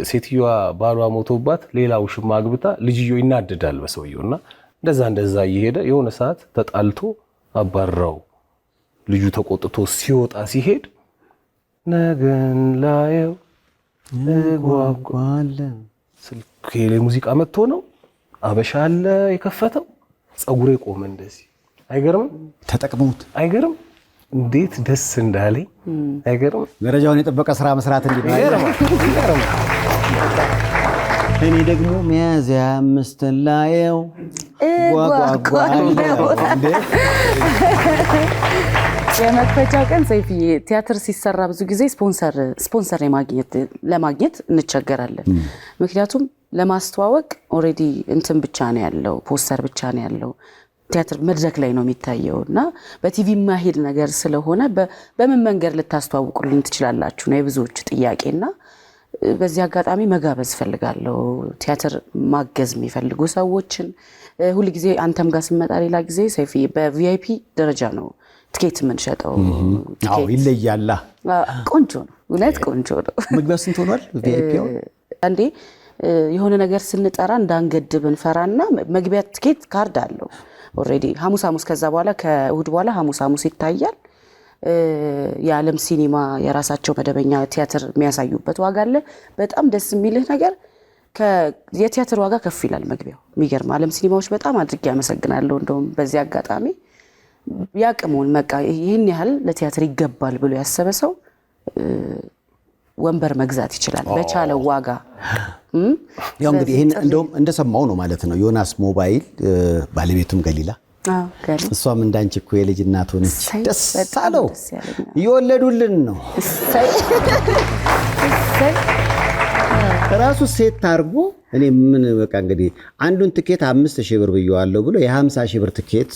ሴትዮዋ ባሏ ሞቶባት ሌላ ውሽማ አግብታ ልጅየው ይናደዳል በሰውየውና እንደዛ እየሄደ የሆነ ሰዓት ተጣልቶ አባራው። ልጁ ተቆጥቶ ሲወጣ ሲሄድ ነገን ላየው እጓጓለ ስልክ ሙዚቃ መጥቶ ነው አበሻ አለ የከፈተው ጸጉሬ ቆመ እንደዚህ። አይገርም? ተጠቅመውት አይገርም? እንዴት ደስ እንዳለኝ አይገርም? ደረጃውን የጠበቀ ስራ መስራት እንዲባል እኔ ደግሞ ሚያዝያ 5 ላየው ጓጓጓለሁ። የመክፈቻው ቀን ሰይፍዬ ቲያትር ሲሰራ ብዙ ጊዜ ስፖንሰር ለማግኘት እንቸገራለን። ምክንያቱም ለማስተዋወቅ ኦሬዲ እንትን ብቻ ነው ያለው፣ ፖስተር ብቻ ነው ያለው። ቲያትር መድረክ ላይ ነው የሚታየው እና በቲቪ ማሄድ ነገር ስለሆነ በምን መንገድ ልታስተዋውቁልኝ ትችላላችሁ ነው የብዙዎች ጥያቄና በዚህ አጋጣሚ መጋበዝ ፈልጋለሁ። ቲያትር ማገዝ የሚፈልጉ ሰዎችን ሁሉ ጊዜ አንተም ጋር ስመጣ ሌላ ጊዜ ሰይፍዬ በቪአይፒ ደረጃ ነው ትኬት የምንሸጠው። አዎ ይለያላ። ቆንጆ ነው፣ እውነት ቆንጆ ነው። መግቢያው ስንት ሆኗል ቪአይፒው? አንዴ የሆነ ነገር ስንጠራ እንዳንገድብ እንፈራና መግቢያ ትኬት ካርድ አለው ኦሬዲ ሐሙስ ከዛ በኋላ ከእሁድ በኋላ ሐሙስ ይታያል። የዓለም ሲኒማ የራሳቸው መደበኛ ቲያትር የሚያሳዩበት ዋጋ አለ። በጣም ደስ የሚልህ ነገር የቲያትር ዋጋ ከፍ ይላል መግቢያው። የሚገርም ዓለም ሲኒማዎች በጣም አድርጌ ያመሰግናለሁ። እንደውም በዚህ አጋጣሚ ያቅሙን በቃ ይህን ያህል ለቲያትር ይገባል ብሎ ያሰበ ሰው ወንበር መግዛት ይችላል በቻለው ዋጋ። ያው እንግዲህ ይሄን እንደውም እንደሰማው ነው ማለት ነው። ዮናስ ሞባይል ባለቤቱም ገሊላ እሷም እንዳንቺ እኮ የልጅ እናት ሆነች። ደስ አለው። እየወለዱልን ነው። ራሱ ሴት ታርጎ እኔ ምን በቃ እንግዲህ አንዱን ትኬት 5000 ብር ብየዋለሁ ብሎ የ50,000 ብር ትኬት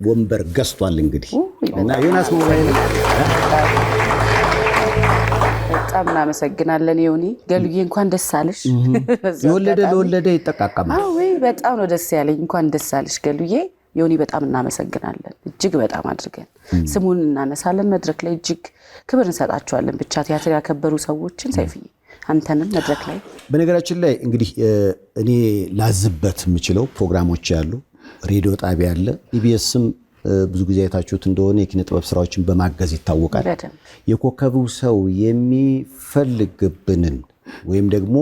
ወንበር ገዝቷል። እንግዲህ እና ዮናስ ሞባይል በጣም እናመሰግናለን። ዮኒ ገሉዬ እንኳን ደስ አለሽ። ለወለደ ይጠቃቀማል። አዎ በጣም ነው ደስ ያለኝ። እንኳን ደስ አለሽ ገሉዬ። ዮኒ በጣም እናመሰግናለን። እጅግ በጣም አድርገን ስሙን እናነሳለን። መድረክ ላይ እጅግ ክብር እንሰጣቸዋለን። ብቻ ቲያትር ያከበሩ ሰዎችን ሰይፍዬ አንተንም መድረክ ላይ በነገራችን ላይ እንግዲህ እኔ ላዝበት የምችለው ፕሮግራሞች ያሉ ሬዲዮ ጣቢያ አለ። ኢቢኤስም ብዙ ጊዜ አይታችሁት እንደሆነ የኪነ ጥበብ ስራዎችን በማገዝ ይታወቃል። የኮከቡ ሰው የሚፈልግብንን ወይም ደግሞ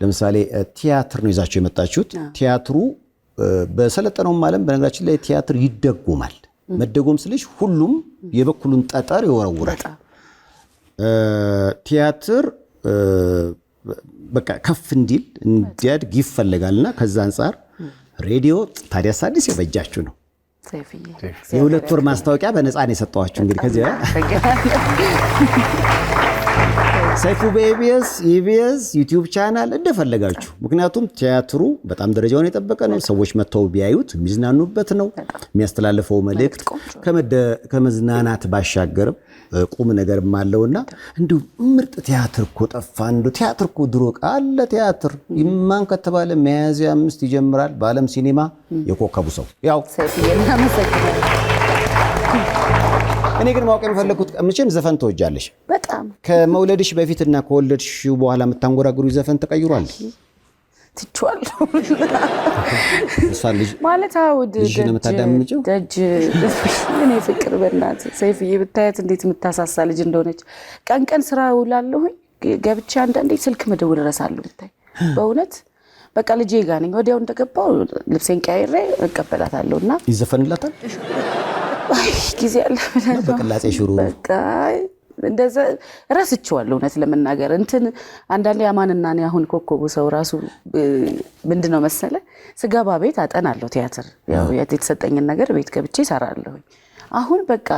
ለምሳሌ ቲያትር ነው ይዛችሁ የመጣችሁት። ቲያትሩ በሰለጠነውም ዓለም በነገራችን ላይ ቲያትር ይደጎማል። መደጎም ስልሽ ሁሉም የበኩሉን ጠጠር ይወረውራል። ቲያትር በቃ ከፍ እንዲል እንዲያድግ ይፈልጋልና ከዛ አንፃር ሬዲዮ ታዲያስ አዲስ የበጃችሁ ነው። የ2 ወር ማስታወቂያ በነፃ ነው የሰጠዋችሁ። እንግዲህ ከዚህ ሰይፉ በኢቢኤስ ኢቢኤስ ዩቲዩብ ቻናል እንደፈለጋችሁ። ምክንያቱም ቲያትሩ በጣም ደረጃውን የጠበቀ ነው። ሰዎች መተው ቢያዩት የሚዝናኑበት ነው። የሚያስተላልፈው መልእክት ከመዝናናት ባሻገርም ቁም ነገርም አለውና እንዲሁ ምርጥ ቲያትር እኮ ጠፋ። እንዲሁ ቲያትር እኮ ድሮ ቃለ ቲያትር ይማን ከተባለ ሚያዝያ 5 ይጀምራል በዓለም ሲኒማ የኮከቡ ሰው ያው እኔ ግን ማወቅ የምፈልኩት መቼም ዘፈን ተወጃለሽ። በጣም ከመውለድሽ በፊትና ከወለድሽ በኋላ የምታንጎራጉሩ ዘፈን ተቀይሯል? ትቻለሁ እሷ ልጅ ማለት አውድ ልጅ ነው የምታዳምጪው? ደጅ እኔ ፍቅር በእናት ሰይፍዬ ብታያት እንዴት የምታሳሳ ልጅ እንደሆነች። ቀን ስራ ውላለሁኝ ገብቼ አንዳንዴ ስልክ መደወል እረሳለሁ። ብታይ በእውነት በቃ ልጄ ጋር ነኝ። ወዲያው እንደገባው ልብሴን ቀይሬ እቀበላታለሁና ይዘፈንላታል። አይ ጊዜ አለ በቅላጼ ሽሩ በቃ እንደዛ ረስቼዋለሁ እውነት ለመናገር እንትን አንዳንዴ አማንና እኔ አሁን ኮከቡ ሰው ራሱ ምንድነው መሰለ ስገባ ቤት አጠናለሁ ቲያትር ያው የተሰጠኝን ነገር ቤት ገብቼ እሰራለሁ አሁን በቃ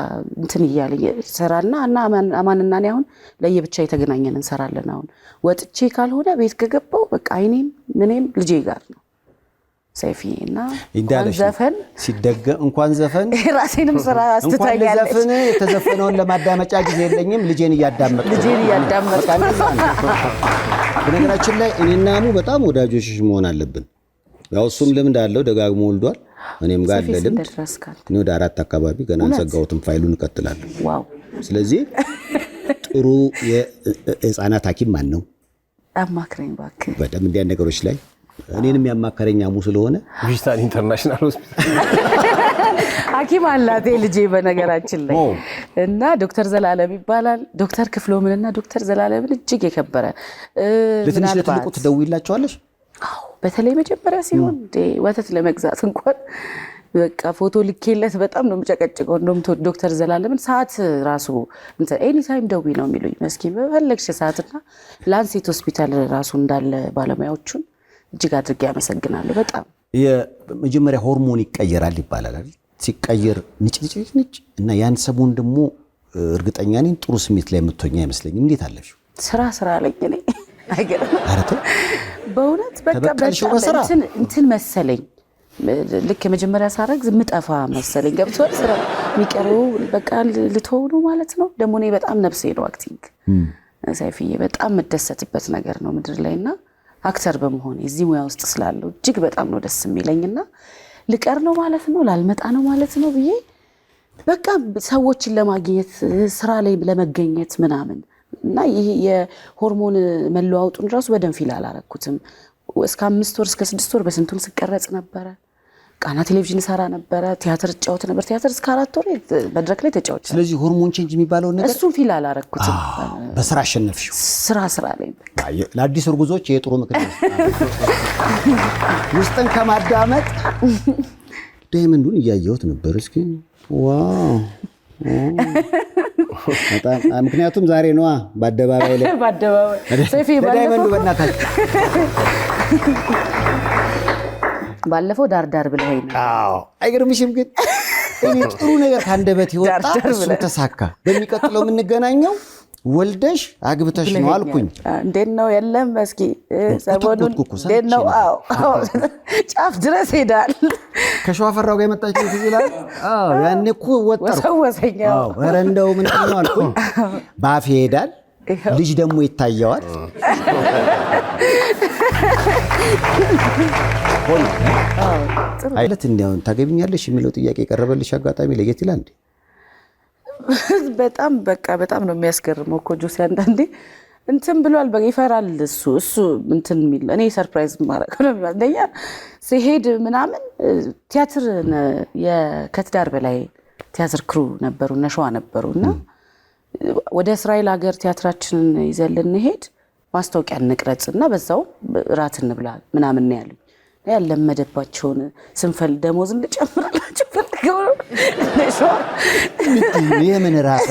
እንትን ይያለኝ ሰራና እና አማንና እኔ አሁን ለየብቻ የተገናኘን እንሰራለን አሁን ወጥቼ ካልሆነ ቤት ከገባው በቃ አይኔም ምንም ልጄ ጋር ነው ሰይፊና እንኳን ዘፈን ሲደገ እንኳን ዘፈን ራሴንም ስራ አስተታያለች ዘፈን የተዘፈነውን ለማዳመጫ ጊዜ የለኝም ልጄን እያዳመጥኩ በነገራችን ላይ እኔና አሙ በጣም ወዳጆች መሆን አለብን ያው እሱም ልምድ አለው ደጋግሞ ወልዷል እኔም ጋር ለልምድ እኔ ወደ 4 አካባቢ ገና አንሰጋውትም ፋይሉን እንቀጥላለን ዋው ስለዚህ ጥሩ የህፃናት ሐኪም ማን ነው አማክረኝ ባክ በደም እንዲያ ነገሮች ላይ እኔንም ያማከረኝ አሙ ስለሆነ ቪዥታል ኢንተርናሽናል ሆስፒታል ሐኪም አላቴ ልጄ በነገራችን ላይ እና ዶክተር ዘላለም ይባላል ዶክተር ክፍሎምንና ዶክተር ዘላለምን እጅግ የከበረ ለትንሽ ለትልቁ ትደውይላቸዋለሽ አዎ በተለይ መጀመሪያ ሲሆን ወተት ለመግዛት እንኳን በቃ ፎቶ ልኬለት በጣም ነው የምጨቀጭቀው እንደውም ዶክተር ዘላለምን ሰዓት ራሱ ኤኒ ታይም ደውይ ነው የሚሉኝ መስኪን በፈለግሽ ሰዓትና ላንሴት ሆስፒታል ራሱ እንዳለ ባለሙያዎቹን እጅግ አድርጌ ያመሰግናለሁ በጣም የመጀመሪያ ሆርሞን ይቀየራል ይባላል አይደል ሲቀየር ንጭ እና ያን ሰሞን ደግሞ እርግጠኛ ነኝ ጥሩ ስሜት ላይ መጥቶኛ አይመስለኝም እንዴት አለሽ ስራ ላይ ነኝ አይገርም አረተ በእውነት በቃ በጣም እንትን መሰለኝ ልክ መጀመሪያ ሳረግ ዝምጠፋ መሰለኝ ገብቷል ስራ የሚቀረው በቃ ልተው ነው ማለት ነው ደግሞ እኔ በጣም ነፍሴ ነው አክቲንግ ሰይፍዬ በጣም መደሰትበት ነገር ነው ምድር ላይና አክተር በመሆን እዚህ ሙያ ውስጥ ስላለው እጅግ በጣም ነው ደስ የሚለኝና ልቀር ነው ማለት ነው ላልመጣ ነው ማለት ነው ብዬ በቃ ሰዎችን ለማግኘት ስራ ላይ ለመገኘት ምናምን እና ይሄ የሆርሞን መለዋወጡን ራሱ በደም ፊል አላረኩትም እስከ 5 ወር እስከ 6 ወር በስንቱን ስቀረጽ ነበር ቃና ቴሌቪዥን ሰራ ነበር ቲያትር ጫወት ነበር ቲያትር እስከ 4 ወር መድረክ ላይ ተጫወች ስለዚህ ሆርሞን ቼንጅ የሚባለው ነገር እሱን ፊል አላረኩትም በስራ አሸነፍሽው ስራ ላይ ለአዲስ እርጉዞች የጥሩ ምክንያት ውስጥን ከማዳመጥ ዳይመንዱን እያየሁት ነበር እስኪ ዋው በጣም ምክንያቱም ዛሬ ነው በአደባባይ ላይ ሰይፊ ዳይመንዱ በእናታችሁ ባለፈው ዳርዳር ብለኸኝ አዎ አይገርምሽም ግን እኔ ጥሩ ነገር ካንደበት ይወጣ እሱ ተሳካ በሚቀጥለው የምንገናኘው ወልደሽ አግብተሽ ነው አልኩኝ እንዴት ነው የለም እስኪ ሰሞኑን እንዴት ነው አዎ ጫፍ ድረስ ሄዳል ከሸዋፈራው ጋር የመጣችው ትዝላል አዎ ያኔ እኮ ወሰወሰኝ አዎ ኧረ እንደው ምን ነው አልኩኝ ባፍ ይሄዳል ልጅ ደግሞ ይታየዋል አይለት እንዴው ታገቢኛለሽ የሚለው ጥያቄ ቀረበልሽ አጋጣሚ ለየት ይላል እንዴ በጣም በቃ በጣም ነው የሚያስገርመው እኮ ጆሲ አንዳንዴ እንትን ብሏል በቃ ይፈራል እሱ እንትን የሚል እኔ ሰርፕራይዝ ማድረግ ነው እንደኛ ሲሄድ ምናምን ቲያትር የከትዳር በላይ ቲያትር ክሩ ነበሩ ነሽዋ ነበሩና ወደ እስራኤል ሀገር ቲያትራችንን ይዘልን ሄድ ማስታወቂያ እንቅረጽና በዛው ራት እንብላ ምናምን ነው ያሉኝ ያለመደባቸውን ስንፈል ደሞዝ እንጨምራላችሁ ፈልገው ነሽዋ የምን ራት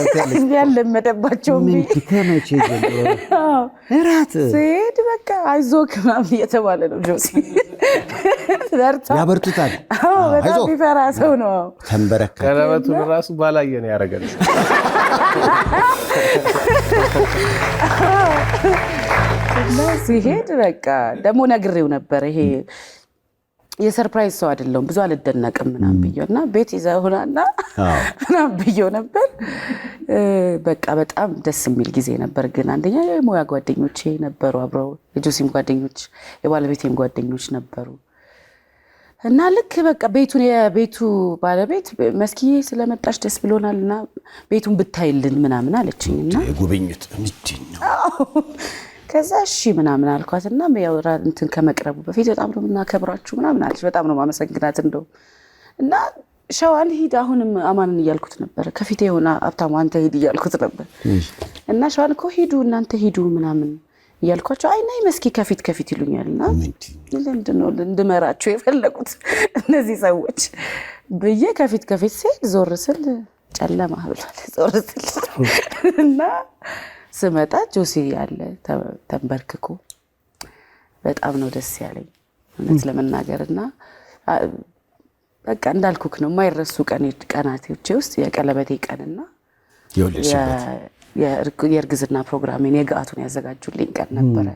ያለመደባቸው ምን ከመቼ ጀምሮ ራት ሲሄድ በቃ አይዞክ ምናምን እየተባለ ነው ጆሲ ያበርቱታል በጣም ቢፈራ ሰው ነው ተንበረከከ ቀለበቱን ራሱ ባላየ ነው ያደረገል ሲሄድ በቃ ደግሞ ነግሬው ነበር ይሄ የሰርፕራይዝ ሰው አይደለም ብዙ አልደነቅም ምናምን ብዬውና ቤት ይዘውናና ምናምን ብዬው ነበር በቃ በጣም ደስ የሚል ጊዜ ነበር ግን አንደኛ የሙያ ጓደኞቼ ነበሩ አብረው የጆሲም ጓደኞች የባለቤቴም ጓደኞች ነበሩ እና ልክ በቃ የቤቱ ባለቤት መስኪዬ ስለመጣሽ ደስ ብሎናልና ቤቱን ብታይልን ምናምን አለችኝና ጉብኝት ምንድነው ከዛ እሺ ምናምን አልኳትና ያው እንትን ከመቅረቡ በፊት በጣም ነው እናከብራችሁ ምናምን አለች በጣም ነው ማመሰግናት እንደው እና ሸዋል ሂድ አሁንም አማንን እያልኩት ነበር ከፊቴ ሆና አብታሙ አንተ ሂድ እያልኩት ነበር እና ሸዋል እኮ ሂዱ እናንተ ሂዱ ምናምን እያልኳቸው አይ ናይ መስኪ ከፊት ይሉኛልና ለምንድነው እንድመራቸው የፈለጉት እነዚህ ሰዎች ብዬ ከፊት ሲል ዞር ስል ጨለማ ብሏል ጾርትል እና ስመጣ ጆሲ ያለ ተንበርክኮ በጣም ነው ደስ ያለኝ እውነት ለመናገርና በቃ እንዳልኩክ ነው የማይረሱ ቀናቶቼ ውስጥ የቀለበቴ ቀንና የእርግዝና ፕሮግራሜን የገአቱን ያዘጋጁልኝ ቀን ነበረ።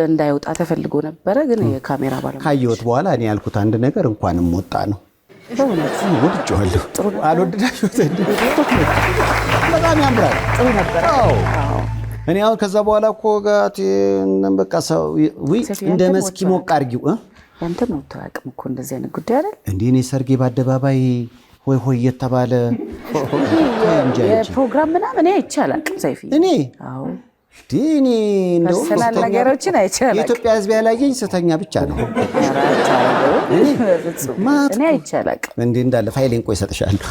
እንዳይወጣ ተፈልጎ ነበረ ግን የካሜራ ባለሙያ ካየሁት በኋላ እኔ ያልኩት አንድ ነገር እንኳንም ወጣ ነው። በእውነት ወድጄዋለሁ። አልወደዳችሁት? በጣም ያምራል። ጥሩ ነበር። እኔ አሁን ከዛ በኋላ እኮ ጋት በቃ ሰው እንደ መስኪ ሞቅ አድርጊው ያንተ ነው ታውቅም እኮ እንደዚህ አይነት ጉዳይ አይደል እንዴ? እኔ ሰርጌ በአደባባይ ሆይ ሆይ እየተባለ የፕሮግራም ምናምን አይቻላል ሰይፊ እኔ አዎ ዲኒ እንደው ፐርሰናል ነገሮችን አይቻላል። የኢትዮጵያ ሕዝብ ያላየኝ ስተኛ ብቻ ነው። እኔ አይቻላል እንዴ እንዳለ ፋይሌን ቆይ ሰጥሻለሁ።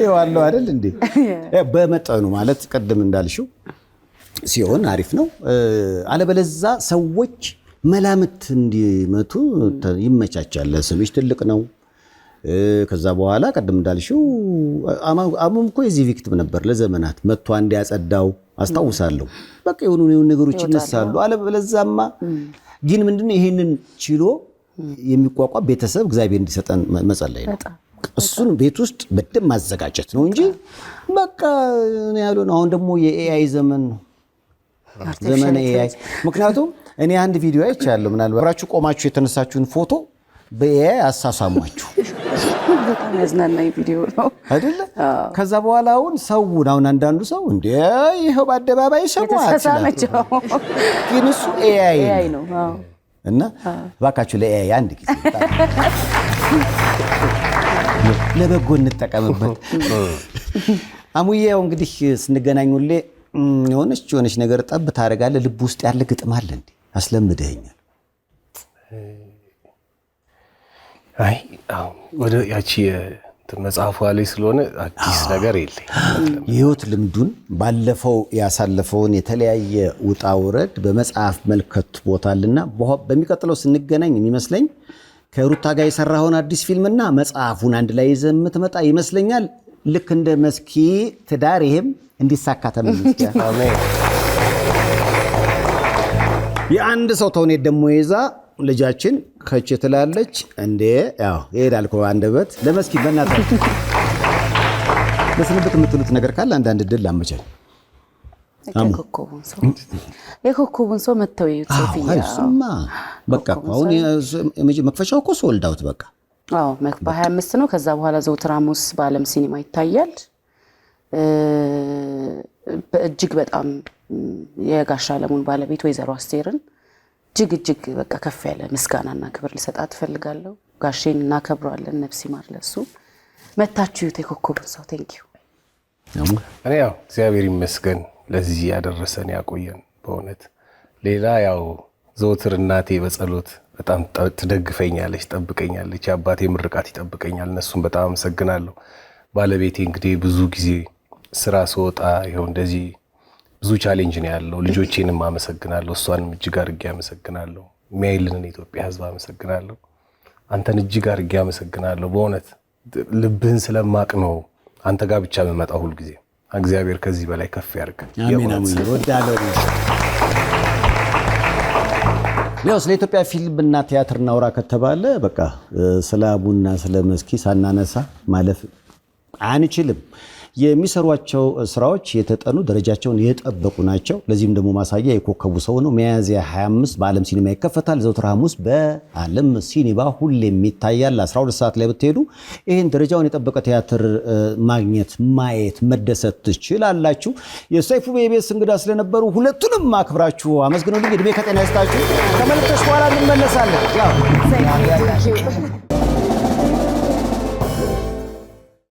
ይዋለው አይደል እንዴ? በመጠኑ ማለት ቀደም እንዳልሽው ሲሆን አሪፍ ነው። አለበለዛ ሰዎች መላምት እንዲመቱ ይመቻቻል። ስምሽ ትልቅ ነው። ከዛ በኋላ ቀደም እንዳልሽው አሙም እኮ የዚህ ቪክቲም ነበር ለዘመናት መጥቶ አንድ ያጸዳው አስታውሳለሁ። በቃ የሆኑ ነገሮች ይነሳሉ። አለበለዛማ ግን ምንድነው ይሄንን ችሎ የሚቋቋም ቤተሰብ እግዚአብሔር እንዲሰጠን መጸለይ ነው። እሱን ቤት ውስጥ በደንብ ማዘጋጀት ነው እንጂ በቃ ያለው ነው። አሁን ደግሞ የኤአይ ዘመን ነው። ዘመን ኤአይ ምክንያቱም እኔ አንድ ቪዲዮ አይቻለሁ። ምናልባት አብራችሁ ቆማችሁ የተነሳችሁን ፎቶ በኤአይ አሳሳሟችሁ። በጣም ያዝናናኝ ቪዲዮ ነው አይደል? ከዛ በኋላ አሁን አንዳንዱ ሰው እንዴ ይሄው በአደባባይ ሰማችሁ ግን እሱ ኤአይ ነው። እና እባካችሁ ለኤአይ አንድ ጊዜ ለበጎ እንጠቀምበት። አሙዬው እንግዲህ ስንገናኙልé የሆነች ነገር ጠብ ታደርጋለህ። ልብ ውስጥ ያለ ግጥም አለ እንዴ? አስለምደኸኛል። አይ ወደ ያቺ መጽሐፏ ላይ ስለሆነ አዲስ ነገር የለኝ። የህይወት ልምዱን ባለፈው ያሳለፈውን የተለያየ ውጣ ውረድ በመጽሐፍ መልከት ቦታልና በሚቀጥለው ስንገናኝ የሚመስለኝ ከሩታ ጋር የሰራውን አዲስ ፊልምና መጽሐፉን አንድ ላይ ይዘህ የምትመጣ ይመስለኛል። ልክ እንደ መስኪ ትዳር ይሄም እንዲሳካ ተመልሰህ አሜን። የአንድ ሰው ተውኔት ደግሞ ይዛ ልጃችን ከች ትላለች እንዴ? ያው ይሄዳል እኮ አንደበት። ለመስኪ በእናታችሁ ለስንብት የምትሉት ነገር ካለ አንዳንድ ድል አመቻል። የኮከቡን ሰው መተው ይጽፍኛ እሱማ በቃ አሁን መክፈቻው እኮ ሶልድ አውት በቃ። አዎ በ25 ነው። ከዛ በኋላ ዘውትር ሐሙስ በዓለም ሲኒማ ይታያል። በእጅግ በጣም የጋሽ አለሙን ባለቤት ወይዘሮ አስቴርን እጅግ በቃ ከፍ ያለ ምስጋናና ክብር ልሰጣት ፈልጋለሁ። ጋሼን እናከብረዋለን። ነፍስ ይማር ለሱ። መታችሁ የኮከቡን ሰው ቴንኪው። እኔ ያው እግዚአብሔር ይመስገን ለዚህ ያደረሰን ያቆየን በእውነት። ሌላ ያው ዘውትር እናቴ በጸሎት በጣም ትደግፈኛለች፣ ትጠብቀኛለች። አባቴ ምርቃት ይጠብቀኛል። እነሱም በጣም አመሰግናለሁ። ባለቤቴ እንግዲህ ብዙ ጊዜ ስራ ስወጣ ይኸው እንደዚህ ብዙ ቻሌንጅ ነው ያለው። ልጆቼንም አመሰግናለሁ። እሷንም እጅግ አድርጌ አመሰግናለሁ። የሚያይልንን የኢትዮጵያ ሕዝብ አመሰግናለሁ። አንተን እጅግ አድርጌ አመሰግናለሁ። በእውነት ልብህን ስለማቅ ነው አንተ ጋር ብቻ የምመጣው ሁሉ ጊዜ። እግዚአብሔር ከዚህ በላይ ከፍ ያድርግ። አሜን አሜን። ወዳለው ያው ስለ ኢትዮጵያ ፊልምና ቲያትር እናውራ ከተባለ በቃ ስለ አቡና ስለ መስኪ ሳናነሳ ማለፍ አንችልም። የሚሰሯቸው ስራዎች የተጠኑ ደረጃቸውን የጠበቁ ናቸው። ለዚህም ደግሞ ማሳያ የኮከቡ ሰው ነው። ሚያዝያ 25 በዓለም ሲኒማ ይከፈታል። ዘውትር ሐሙስ በዓለም ሲኒማ ሁሌም ይታያል። 12 ሰዓት ላይ ብትሄዱ ይህን ደረጃውን የጠበቀ ቲያትር ማግኘት፣ ማየት፣ መደሰት ትችላላችሁ። የሰይፉ ቤቤስ እንግዳ ስለነበሩ ሁለቱንም አክብራችሁ አመስግኑልኝ። እድሜ ከጤና ይስጣችሁ። ከመልእክቶች በኋላ እንመለሳለን።